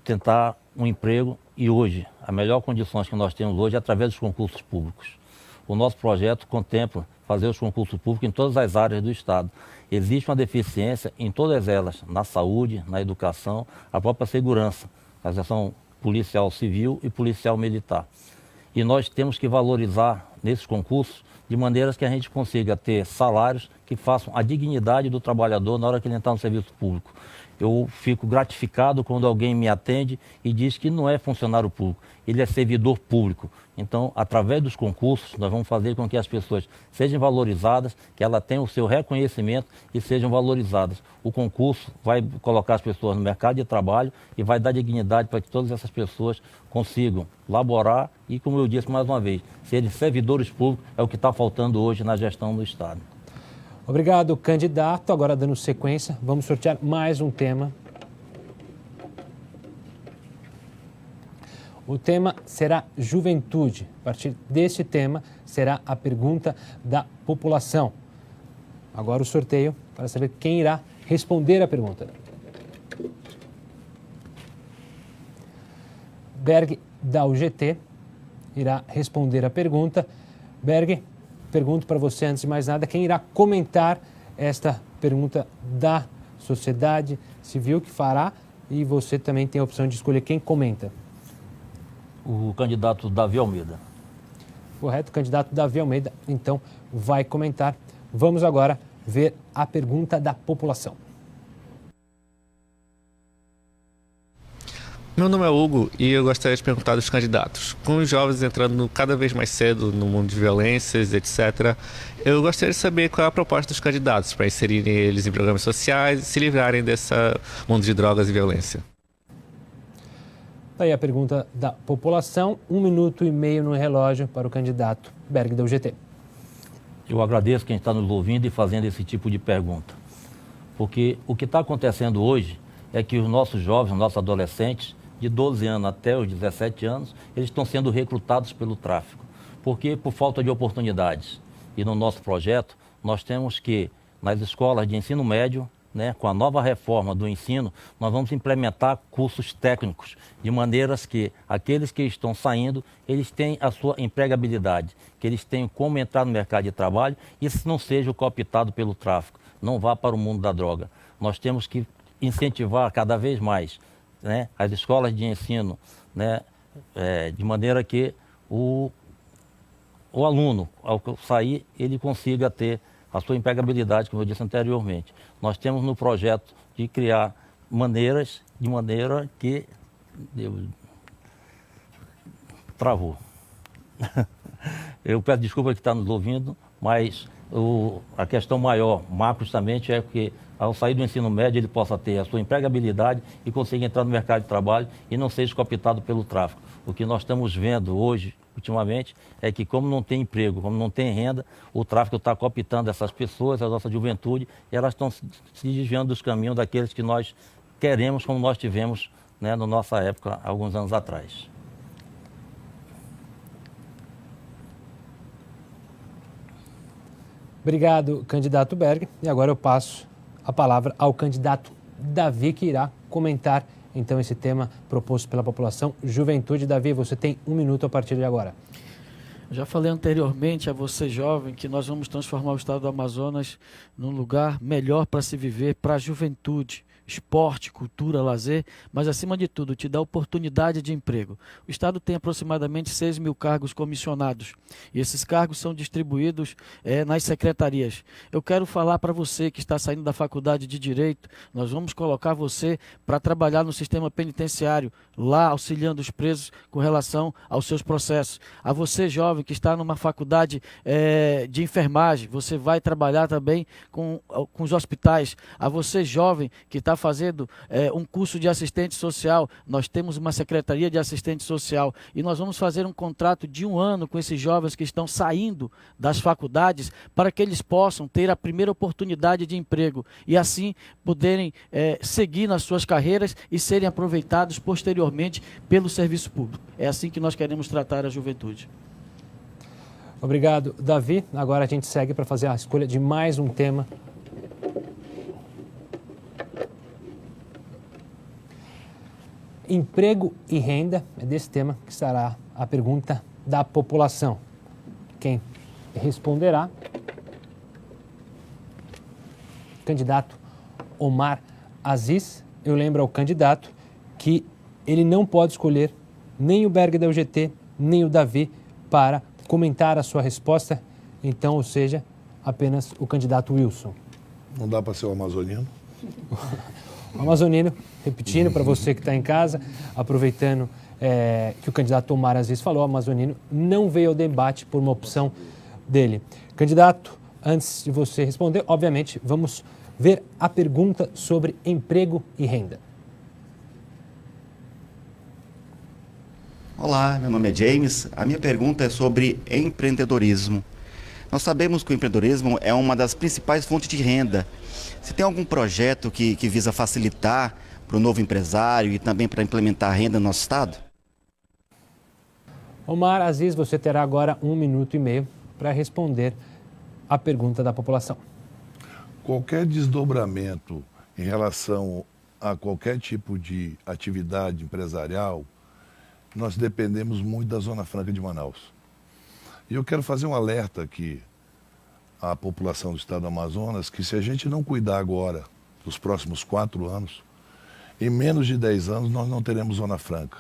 tentar um emprego, e hoje, a melhor condições que nós temos hoje é através dos concursos públicos. O nosso projeto contempla fazer os concursos públicos em todas as áreas do Estado. Existe uma deficiência em todas elas, na saúde, na educação, a própria segurança, a gestão policial civil e policial militar. E nós temos que valorizar nesses concursos de maneiras que a gente consiga ter salários que façam a dignidade do trabalhador na hora que ele entrar no serviço público. Eu fico gratificado quando alguém me atende e diz que não é funcionário público, ele é servidor público. Então, através dos concursos, nós vamos fazer com que as pessoas sejam valorizadas, que elas tenham o seu reconhecimento e sejam valorizadas. O concurso vai colocar as pessoas no mercado de trabalho e vai dar dignidade para que todas essas pessoas consigam laborar e, como eu disse mais uma vez, serem servidores públicos é o que está faltando hoje na gestão do Estado. Obrigado, candidato. Agora, dando sequência, vamos sortear mais um tema. O tema será juventude. A partir desse tema será a pergunta da população. Agora o sorteio para saber quem irá responder a pergunta. Berg, da UGT, irá responder a pergunta. Berg, pergunto para você, antes de mais nada, quem irá comentar esta pergunta da sociedade civil que fará, e você também tem a opção de escolher quem comenta. O candidato Davi Almeida. Correto, o candidato Davi Almeida, então, vai comentar. Vamos agora ver a pergunta da população. Meu nome é Hugo e eu gostaria de perguntar dos candidatos. Com os jovens entrando cada vez mais cedo no mundo de violências, etc., eu gostaria de saber qual é a proposta dos candidatos para inserirem eles em programas sociais e se livrarem desse mundo de drogas e violência. Daí a pergunta da população, 1 minuto e meio no relógio para o candidato Berg, da UGT. Eu agradeço quem está nos ouvindo e fazendo esse tipo de pergunta. Porque o que está acontecendo hoje é que os nossos jovens, os nossos adolescentes, de 12 anos até os 17 anos, eles estão sendo recrutados pelo tráfico. Porque por falta de oportunidades. E no nosso projeto, nós temos que, nas escolas de ensino médio, com a nova reforma do ensino, nós vamos implementar cursos técnicos, de maneiras que aqueles que estão saindo, eles têm a sua empregabilidade, que eles tenham como entrar no mercado de trabalho e não seja cooptado pelo tráfico, não vá para o mundo da droga. Nós temos que incentivar cada vez mais as escolas de ensino, de maneira que o aluno, ao sair, ele consiga ter a sua empregabilidade, como eu disse anteriormente. Nós temos no projeto de criar maneiras, de maneira que... Travou. Eu peço desculpa que está nos ouvindo, mas a questão maior, macro justamente, é que ao sair do ensino médio ele possa ter a sua empregabilidade e consiga entrar no mercado de trabalho e não seja cooptado pelo tráfico. O que nós estamos vendo hoje, ultimamente, é que como não tem emprego, como não tem renda, o tráfico está cooptando essas pessoas, a nossa juventude, e elas estão se desviando dos caminhos daqueles que nós queremos, como nós tivemos na nossa época, alguns anos atrás. Obrigado, candidato Berg. E agora eu passo a palavra ao candidato Davi, que irá comentar então esse tema proposto pela população Juventude. Davi, você tem 1 minuto a partir de agora. Já falei anteriormente a você, jovem, que nós vamos transformar o estado do Amazonas num lugar melhor para se viver, para a juventude. Esporte, cultura, lazer, mas acima de tudo te dá oportunidade de emprego. O Estado tem aproximadamente 6 mil cargos comissionados e esses cargos são distribuídos nas secretarias. Eu quero falar para você que está saindo da faculdade de Direito, nós vamos colocar você para trabalhar no sistema penitenciário, lá auxiliando os presos com relação aos seus processos. A você, jovem, que está numa faculdade de enfermagem, você vai trabalhar também com os hospitais. A você, jovem, que está fazendo um curso de assistente social, nós temos uma secretaria de assistente social e nós vamos fazer um contrato de 1 ano com esses jovens que estão saindo das faculdades para que eles possam ter a primeira oportunidade de emprego e assim poderem seguir nas suas carreiras e serem aproveitados posteriormente pelo serviço público. É assim que nós queremos tratar a juventude. Obrigado, Davi. Agora a gente segue para fazer a escolha de mais um tema. Emprego e renda, é desse tema que estará a pergunta da população. Quem responderá? Candidato Omar Aziz. Eu lembro ao candidato que ele não pode escolher nem o Berg da UGT, nem o Davi para comentar a sua resposta. Então, ou seja, apenas o candidato Wilson. Não dá para ser o amazoniano? O amazonino, repetindo para você que está em casa, aproveitando que o candidato Omar Aziz falou, o amazonino não veio ao debate por uma opção dele. Candidato, antes de você responder, obviamente, vamos ver a pergunta sobre emprego e renda. Olá, meu nome é James. A minha pergunta é sobre empreendedorismo. Nós sabemos que o empreendedorismo é uma das principais fontes de renda. Você tem algum projeto que visa facilitar para o novo empresário e também para implementar a renda no nosso estado? Omar Aziz, você terá agora 1 minuto e meio para responder a pergunta da população. Qualquer desdobramento em relação a qualquer tipo de atividade empresarial, nós dependemos muito da Zona Franca de Manaus. E eu quero fazer um alerta aqui à população do estado do Amazonas, que se a gente não cuidar agora, dos próximos 4 anos, em menos de 10 anos nós não teremos Zona Franca.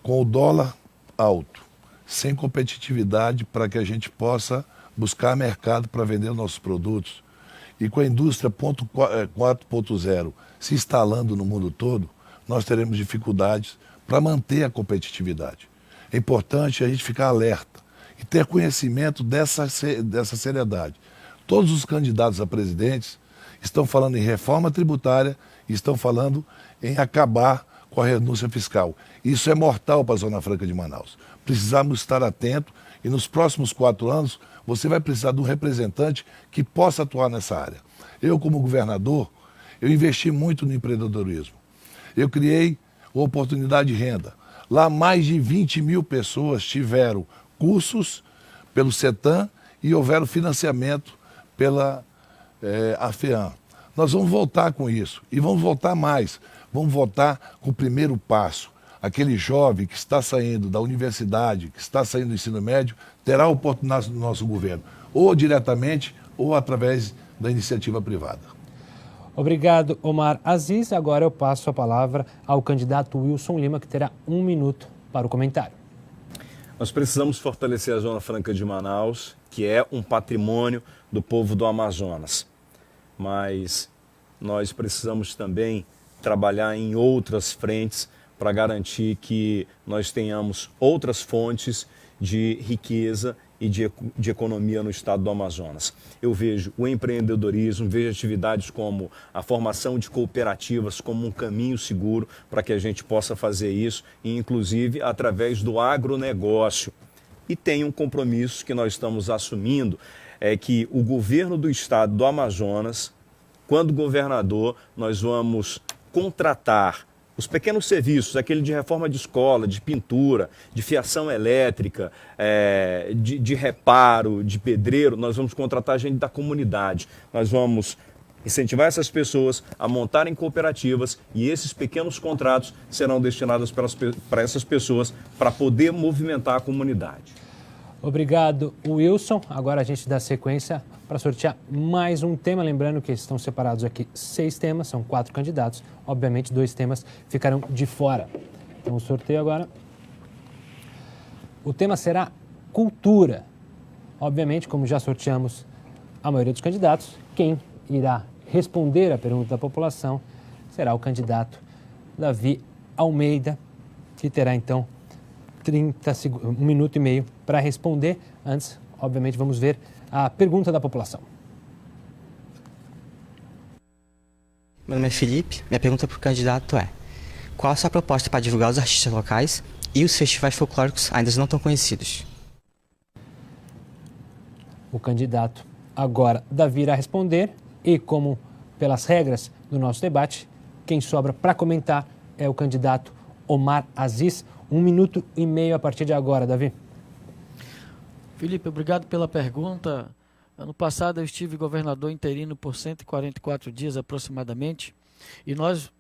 Com o dólar alto, sem competitividade para que a gente possa buscar mercado para vender nossos produtos, e com a indústria 4.0 se instalando no mundo todo, nós teremos dificuldades para manter a competitividade. É importante a gente ficar alerta e ter conhecimento dessa seriedade. Todos os candidatos a presidentes estão falando em reforma tributária e estão falando em acabar com a renúncia fiscal. Isso é mortal para a Zona Franca de Manaus. Precisamos estar atentos e nos próximos 4 anos você vai precisar de um representante que possa atuar nessa área. Eu, como governador, eu investi muito no empreendedorismo. Eu criei oportunidade de renda. Lá mais de 20 mil pessoas tiveram cursos pelo CETAM e houveram financiamento pela AFEAM. Nós vamos voltar com isso e vamos voltar mais. Vamos voltar com o primeiro passo. Aquele jovem que está saindo da universidade, que está saindo do ensino médio, terá oportunidade no nosso governo, ou diretamente ou através da iniciativa privada. Obrigado, Omar Aziz. Agora eu passo a palavra ao candidato Wilson Lima, que terá 1 minuto para o comentário. Nós precisamos fortalecer a Zona Franca de Manaus, que é um patrimônio do povo do Amazonas. Mas nós precisamos também trabalhar em outras frentes para garantir que nós tenhamos outras fontes de riqueza e de economia no estado do Amazonas. Eu vejo o empreendedorismo, vejo atividades como a formação de cooperativas como um caminho seguro para que a gente possa fazer isso, e inclusive através do agronegócio. E tem um compromisso que nós estamos assumindo, é que o governo do estado do Amazonas, quando governador, nós vamos contratar os pequenos serviços, aquele de reforma de escola, de pintura, de fiação elétrica, de reparo, de pedreiro. Nós vamos contratar gente da comunidade. Nós vamos incentivar essas pessoas a montarem cooperativas, e esses pequenos contratos serão destinados para essas pessoas para poder movimentar a comunidade. Obrigado, Wilson. Agora a gente dá sequência para sortear mais um tema. Lembrando que estão separados aqui 6 temas, são 4 candidatos. Obviamente, 2 temas ficarão de fora. Então, o sorteio agora. O tema será cultura. Obviamente, como já sorteamos a maioria dos candidatos, quem irá responder a pergunta da população será o candidato Davi Almeida, que terá, então, 1 minuto e meio para responder. Antes, obviamente, vamos ver a pergunta da população. Meu nome é Felipe. Minha pergunta para o candidato é: qual a sua proposta para divulgar os artistas locais e os festivais folclóricos ainda não tão conhecidos? O candidato agora, Davi, irá responder, e como pelas regras do nosso debate, quem sobra para comentar é o candidato Omar Aziz. 1 minuto e meio a partir de agora, Davi. Felipe, obrigado pela pergunta. Ano passado eu estive governador interino por 144 dias aproximadamente, e nós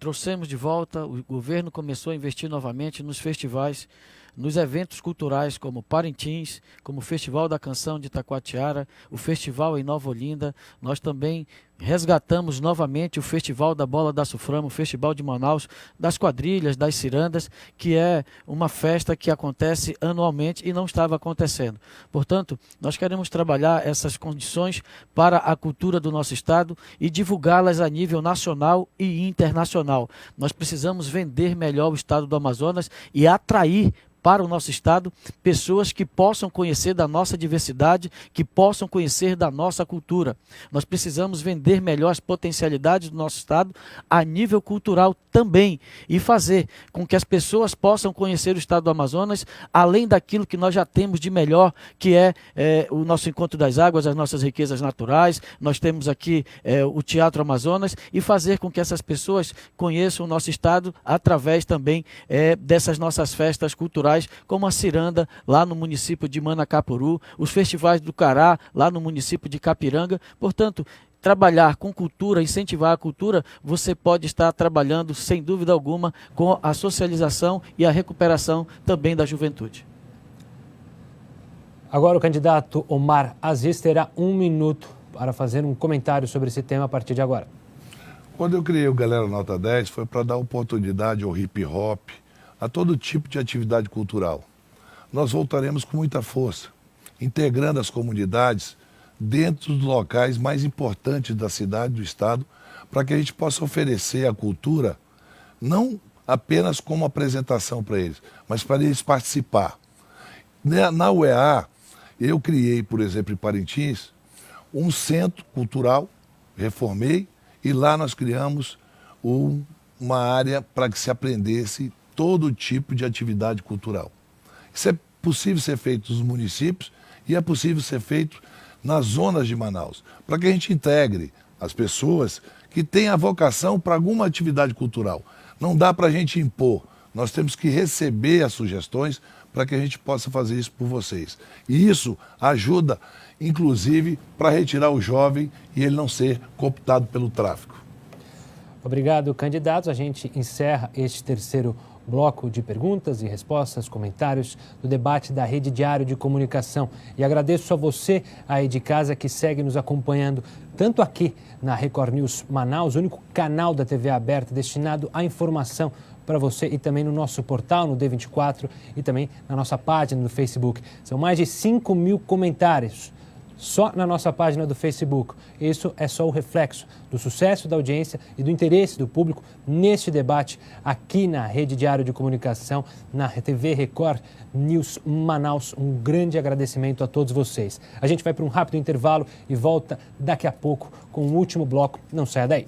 trouxemos de volta, o governo começou a investir novamente nos festivais, nos eventos culturais como Parintins, como o Festival da Canção de Itacoatiara, o Festival em Nova Olinda. Nós também resgatamos novamente o Festival da Bola da Suframa, o Festival de Manaus, das quadrilhas, das cirandas, que é uma festa que acontece anualmente e não estava acontecendo. Portanto, nós queremos trabalhar essas condições para a cultura do nosso estado e divulgá-las a nível nacional e internacional. Nós precisamos vender melhor o estado do Amazonas e atrair para o nosso estado pessoas que possam conhecer da nossa diversidade, que possam conhecer da nossa cultura. Nós precisamos vender entender melhor as potencialidades do nosso estado a nível cultural também e fazer com que as pessoas possam conhecer o estado do Amazonas além daquilo que nós já temos de melhor, que é o nosso Encontro das Águas, as nossas riquezas naturais. Nós temos aqui o Teatro Amazonas, e fazer com que essas pessoas conheçam o nosso estado através também dessas nossas festas culturais, como a Ciranda, lá no município de Manacapuru, os festivais do Cará, lá no município de Capiranga. Portanto, trabalhar com cultura, incentivar a cultura, você pode estar trabalhando, sem dúvida alguma, com a socialização e a recuperação também da juventude. Agora o candidato Omar Aziz terá 1 minuto para fazer um comentário sobre esse tema a partir de agora. Quando eu criei o Galera Nota 10, foi para dar oportunidade ao hip hop, a todo tipo de atividade cultural. Nós voltaremos com muita força, integrando as comunidades dentro dos locais mais importantes da cidade, do estado, para que a gente possa oferecer a cultura, não apenas como apresentação para eles, mas para eles participar. Na UEA, eu criei, por exemplo, em Parintins, um centro cultural, reformei, e lá nós criamos uma área para que se aprendesse todo tipo de atividade cultural. Isso é possível ser feito nos municípios e é possível ser feito nas zonas de Manaus, para que a gente integre as pessoas que têm a vocação para alguma atividade cultural. Não dá para a gente impor, nós temos que receber as sugestões para que a gente possa fazer isso por vocês. E isso ajuda, inclusive, para retirar o jovem e ele não ser cooptado pelo tráfico. Obrigado, candidatos. A gente encerra este terceiro bloco de perguntas e respostas, comentários do debate da Rede Diário de Comunicação. E agradeço a você aí de casa que segue nos acompanhando, tanto aqui na Record News Manaus, o único canal da TV aberta destinado à informação para você, e também no nosso portal, no D24, e também na nossa página do Facebook. São mais de 5.000 comentários só na nossa página do Facebook. Isso é só o reflexo do sucesso da audiência e do interesse do público neste debate aqui na Rede Diário de Comunicação, na TV Record News Manaus. Um grande agradecimento a todos vocês. A gente vai para um rápido intervalo e volta daqui a pouco com o último bloco. Não saia daí.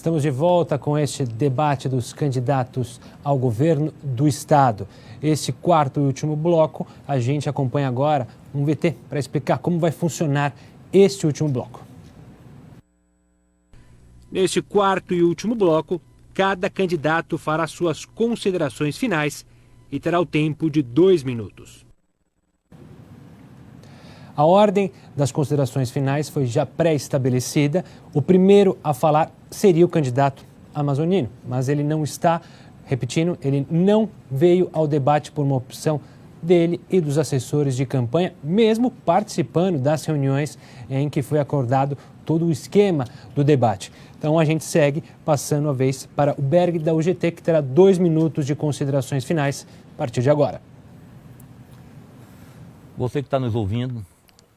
Estamos de volta com este debate dos candidatos ao governo do Estado. Este quarto e último bloco, a gente acompanha agora um VT para explicar como vai funcionar este último bloco. Neste quarto e último bloco, cada candidato fará suas considerações finais e terá o tempo de 2 minutos. A ordem das considerações finais foi já pré-estabelecida. O primeiro a falar seria o candidato amazonino, mas ele não está, repetindo, ele não veio ao debate por uma opção dele e dos assessores de campanha, mesmo participando das reuniões em que foi acordado todo o esquema do debate. Então a gente segue passando a vez para o Berg da UGT, que terá 2 minutos de considerações finais a partir de agora. Você que está nos ouvindo,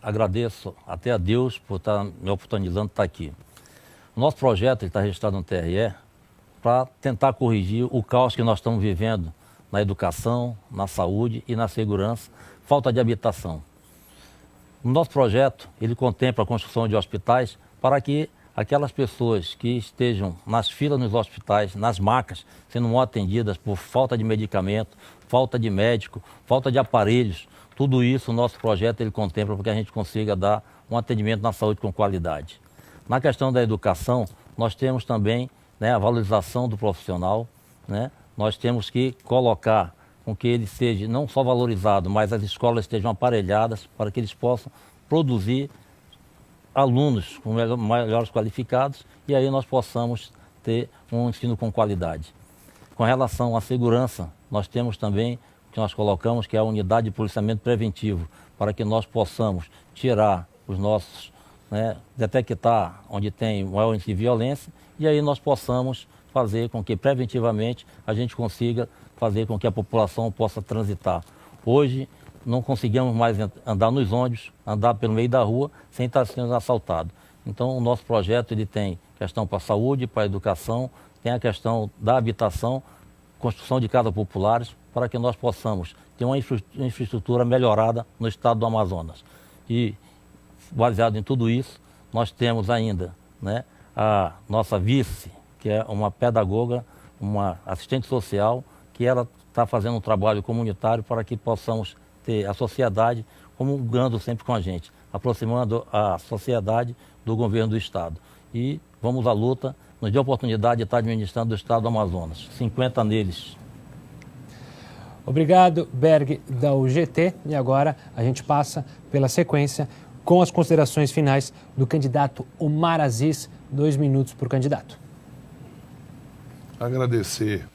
agradeço até a Deus por estar me oportunizando de estar aqui. O nosso projeto está registrado no TRE para tentar corrigir o caos que nós estamos vivendo na educação, na saúde e na segurança, falta de habitação. O nosso projeto, ele contempla a construção de hospitais para que aquelas pessoas que estejam nas filas nos hospitais, nas macas, sendo mal atendidas por falta de medicamento, falta de médico, falta de aparelhos, tudo isso o nosso projeto ele contempla para que a gente consiga dar um atendimento na saúde com qualidade. Na questão da educação, nós temos também, né, a valorização do profissional, né? Nós temos que colocar com que ele seja não só valorizado, mas as escolas estejam aparelhadas para que eles possam produzir alunos com melhores qualificados e aí nós possamos ter um ensino com qualidade. Com relação à segurança, nós temos também que nós colocamos, que é a unidade de policiamento preventivo, para que nós possamos tirar os nossos, né, detectar onde tem maior índice de violência e aí nós possamos fazer com que preventivamente a gente consiga fazer com que a população possa transitar. Hoje não conseguimos mais andar nos ônibus, andar pelo meio da rua sem estar sendo assaltado. Então o nosso projeto ele tem questão para a saúde, para a educação, tem a questão da habitação, construção de casas populares, para que nós possamos ter uma infraestrutura melhorada no estado do Amazonas. E, baseado em tudo isso, nós temos ainda, né, a nossa vice, que é uma pedagoga, uma assistente social, que ela está fazendo um trabalho comunitário para que possamos ter a sociedade comungando sempre com a gente, aproximando a sociedade do governo do estado. E vamos à luta, nos dê a oportunidade de estar administrando o estado do Amazonas. 50 neles. Obrigado, Berg, da UGT. E agora a gente passa pela sequência com as considerações finais do candidato Omar Aziz. 2 minutos por candidato. Agradecer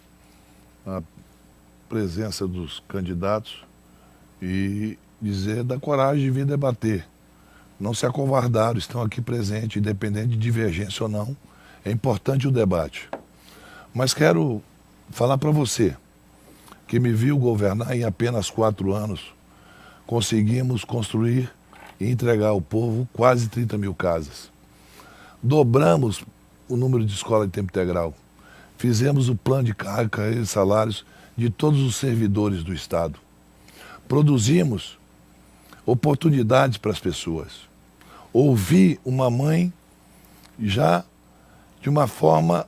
a presença dos candidatos e dizer da coragem de vir debater. Não se acovardaram, estão aqui presentes, independente de divergência ou não. É importante o debate. Mas quero falar para você, que me viu governar em apenas 4 anos, conseguimos construir e entregar ao povo quase 30 mil casas. Dobramos o número de escolas de tempo integral. Fizemos o plano de carreira e salários de todos os servidores do Estado. Produzimos oportunidades para as pessoas. Ouvi uma mãe já de uma forma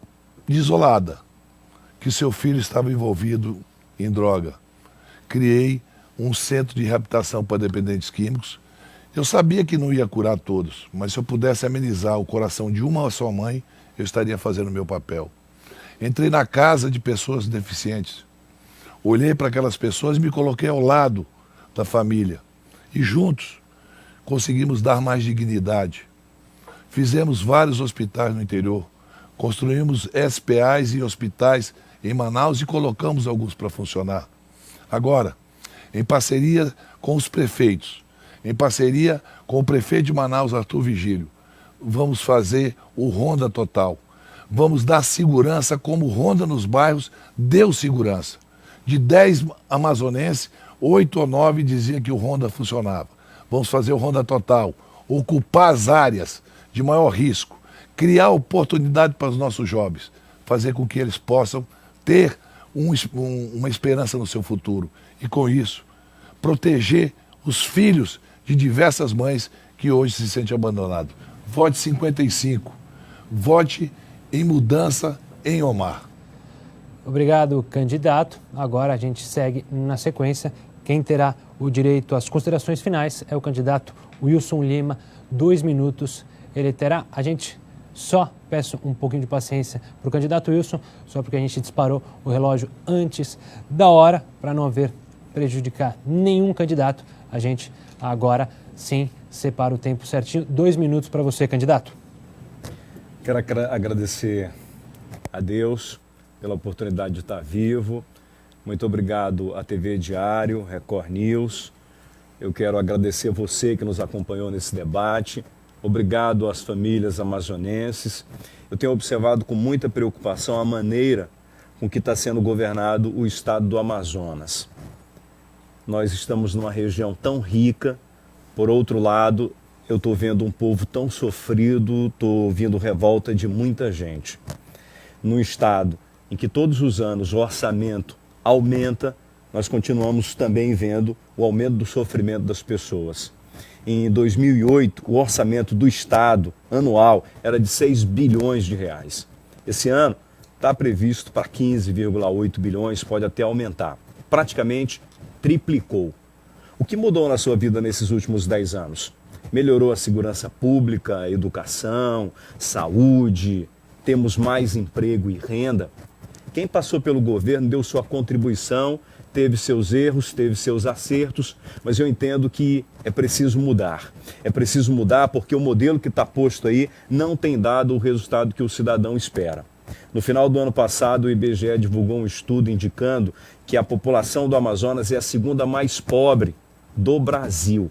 isolada, que seu filho estava envolvido em droga. Criei um centro de reabilitação para dependentes químicos. Eu sabia que não ia curar todos, mas se eu pudesse amenizar o coração de uma só mãe, eu estaria fazendo o meu papel. Entrei na casa de pessoas deficientes. Olhei para aquelas pessoas e me coloquei ao lado da família. E juntos conseguimos dar mais dignidade. Fizemos vários hospitais no interior. Construímos SPAs e hospitais em Manaus e colocamos alguns para funcionar. Agora, em parceria com os prefeitos, em parceria com o prefeito de Manaus, Arthur Vigílio, vamos fazer o Ronda Total. Vamos dar segurança como o Ronda nos bairros deu segurança. De 10 amazonenses, 8 ou 9 diziam que o Ronda funcionava. Vamos fazer o Ronda Total, ocupar as áreas de maior risco, criar oportunidade para os nossos jovens, fazer com que eles possam ter uma esperança no seu futuro. E com isso, proteger os filhos de diversas mães que hoje se sentem abandonados. Vote 55. Vote em mudança em Omar. Obrigado, candidato. Agora a gente segue na sequência. Quem terá o direito às considerações finais é o candidato Wilson Lima. 2 minutos ele terá. A gente só peço um pouquinho de paciência para o candidato Wilson, só porque a gente disparou o relógio antes da hora, para não haver prejudicar nenhum candidato. A gente agora sim separa o tempo certinho. 2 minutos para você, candidato. Quero agradecer a Deus pela oportunidade de estar vivo. Muito obrigado à TV Diário, Record News. Eu quero agradecer a você que nos acompanhou nesse debate. Obrigado às famílias amazonenses. Eu tenho observado com muita preocupação a maneira com que está sendo governado o estado do Amazonas. Nós estamos numa região tão rica, por outro lado, eu estou vendo um povo tão sofrido, estou ouvindo revolta de muita gente. Num estado em que todos os anos o orçamento aumenta, nós continuamos também vendo o aumento do sofrimento das pessoas. Em 2008, o orçamento do Estado anual era de 6 bilhões de reais. Esse ano está previsto para 15,8 bilhões, pode até aumentar. Praticamente triplicou. O que mudou na sua vida nesses últimos 10 anos? Melhorou a segurança pública, a educação, saúde, temos mais emprego e renda. Quem passou pelo governo deu sua contribuição, teve seus erros, teve seus acertos, mas eu entendo que é preciso mudar. É preciso mudar porque o modelo que está posto aí não tem dado o resultado que o cidadão espera. No final do ano passado, o IBGE divulgou um estudo indicando que a população do Amazonas é a segunda mais pobre do Brasil.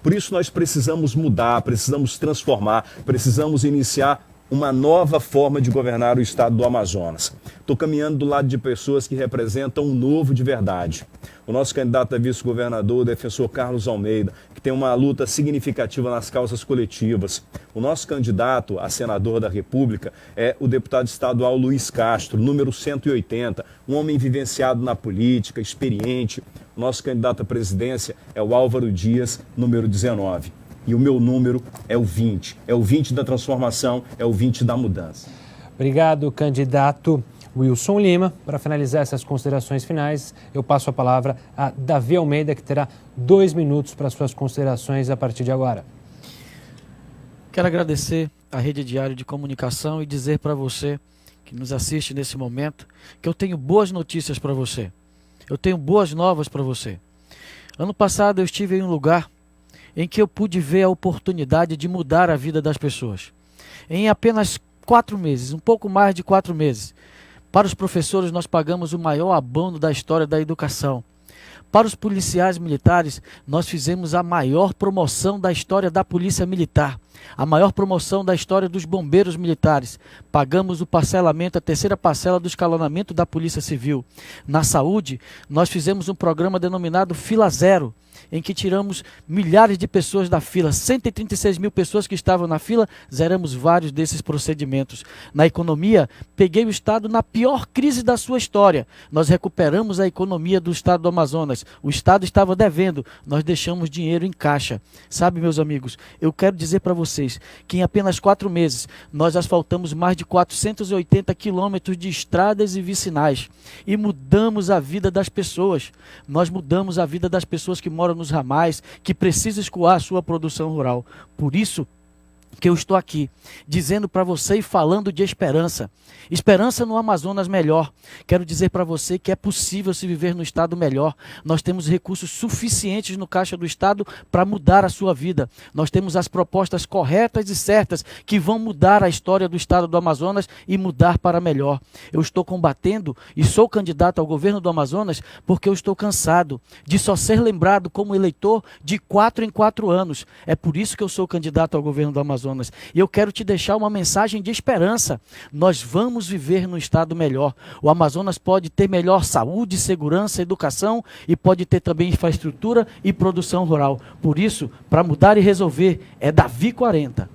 Por isso nós precisamos mudar, precisamos transformar, precisamos iniciar uma nova forma de governar o estado do Amazonas. Estou caminhando do lado de pessoas que representam um novo de verdade. O nosso candidato a vice-governador, o defensor Carlos Almeida, que tem uma luta significativa nas causas coletivas. O nosso candidato a senador da República é o deputado estadual Luiz Castro, número 180, um homem vivenciado na política, experiente. O nosso candidato à presidência é o Álvaro Dias, número 19. E o meu número é o 20. É o 20 da transformação, é o 20 da mudança. Obrigado, candidato Wilson Lima. Para finalizar essas considerações finais, eu passo a palavra a Davi Almeida, que terá 2 minutos para suas considerações a partir de agora. Quero agradecer à Rede Diário de Comunicação e dizer para você que nos assiste nesse momento que eu tenho boas notícias para você. Eu tenho boas novas para você. Ano passado eu estive em um lugar em que eu pude ver a oportunidade de mudar a vida das pessoas. Em apenas 4 meses, um pouco mais de 4 meses, para os professores nós pagamos o maior abono da história da educação. Para os policiais militares, nós fizemos a maior promoção da história da Polícia Militar, a maior promoção da história dos bombeiros militares. Pagamos o parcelamento, a 3ª parcela do escalonamento da Polícia Civil. Na saúde, nós fizemos um programa denominado Fila Zero, em que tiramos milhares de pessoas da fila, 136 mil pessoas que estavam na fila, zeramos vários desses procedimentos. Na economia, peguei o Estado na pior crise da sua história. Nós recuperamos a economia do Estado do Amazonas. O Estado estava devendo, nós deixamos dinheiro em caixa. Sabe, meus amigos, eu quero dizer para vocês que em apenas 4 meses, nós asfaltamos mais de 480 quilômetros de estradas e vicinais e mudamos a vida das pessoas. Nós mudamos a vida das pessoas que moram nos ramais, que precisa escoar a sua produção rural. Por isso que eu estou aqui, dizendo para você e falando de esperança. Esperança no Amazonas melhor. Quero dizer para você que é possível se viver no estado melhor. Nós temos recursos suficientes no caixa do estado para mudar a sua vida. Nós temos as propostas corretas e certas que vão mudar a história do estado do Amazonas e mudar para melhor. Eu estou combatendo e sou candidato ao governo do Amazonas porque eu estou cansado de só ser lembrado como eleitor de 4 em 4 anos. É por isso que eu sou candidato ao governo do Amazonas. E eu quero te deixar uma mensagem de esperança. Nós vamos viver num estado melhor. O Amazonas pode ter melhor saúde, segurança, educação e pode ter também infraestrutura e produção rural. Por isso, para mudar e resolver, é Davi 40.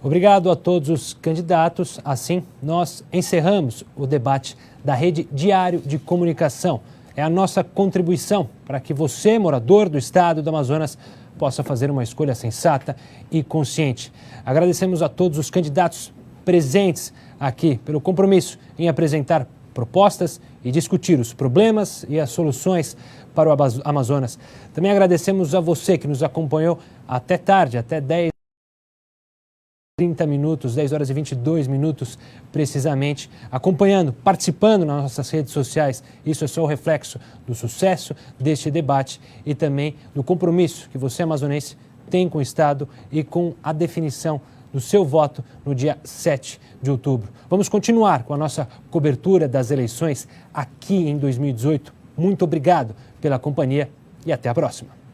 Obrigado a todos os candidatos. Assim, nós encerramos o debate da Rede Diário de Comunicação. É a nossa contribuição para que você, morador do estado do Amazonas, possa fazer uma escolha sensata e consciente. Agradecemos a todos os candidatos presentes aqui, pelo compromisso em apresentar propostas e discutir os problemas e as soluções para o Amazonas. Também agradecemos a você que nos acompanhou até tarde, até 10h30, 10 horas e 22 minutos precisamente, acompanhando, participando nas nossas redes sociais. Isso é só o reflexo do sucesso deste debate e também do compromisso que você, amazonense, tem com o Estado e com a definição do seu voto no dia 7 de outubro. Vamos continuar com a nossa cobertura das eleições aqui em 2018. Muito obrigado pela companhia e até a próxima.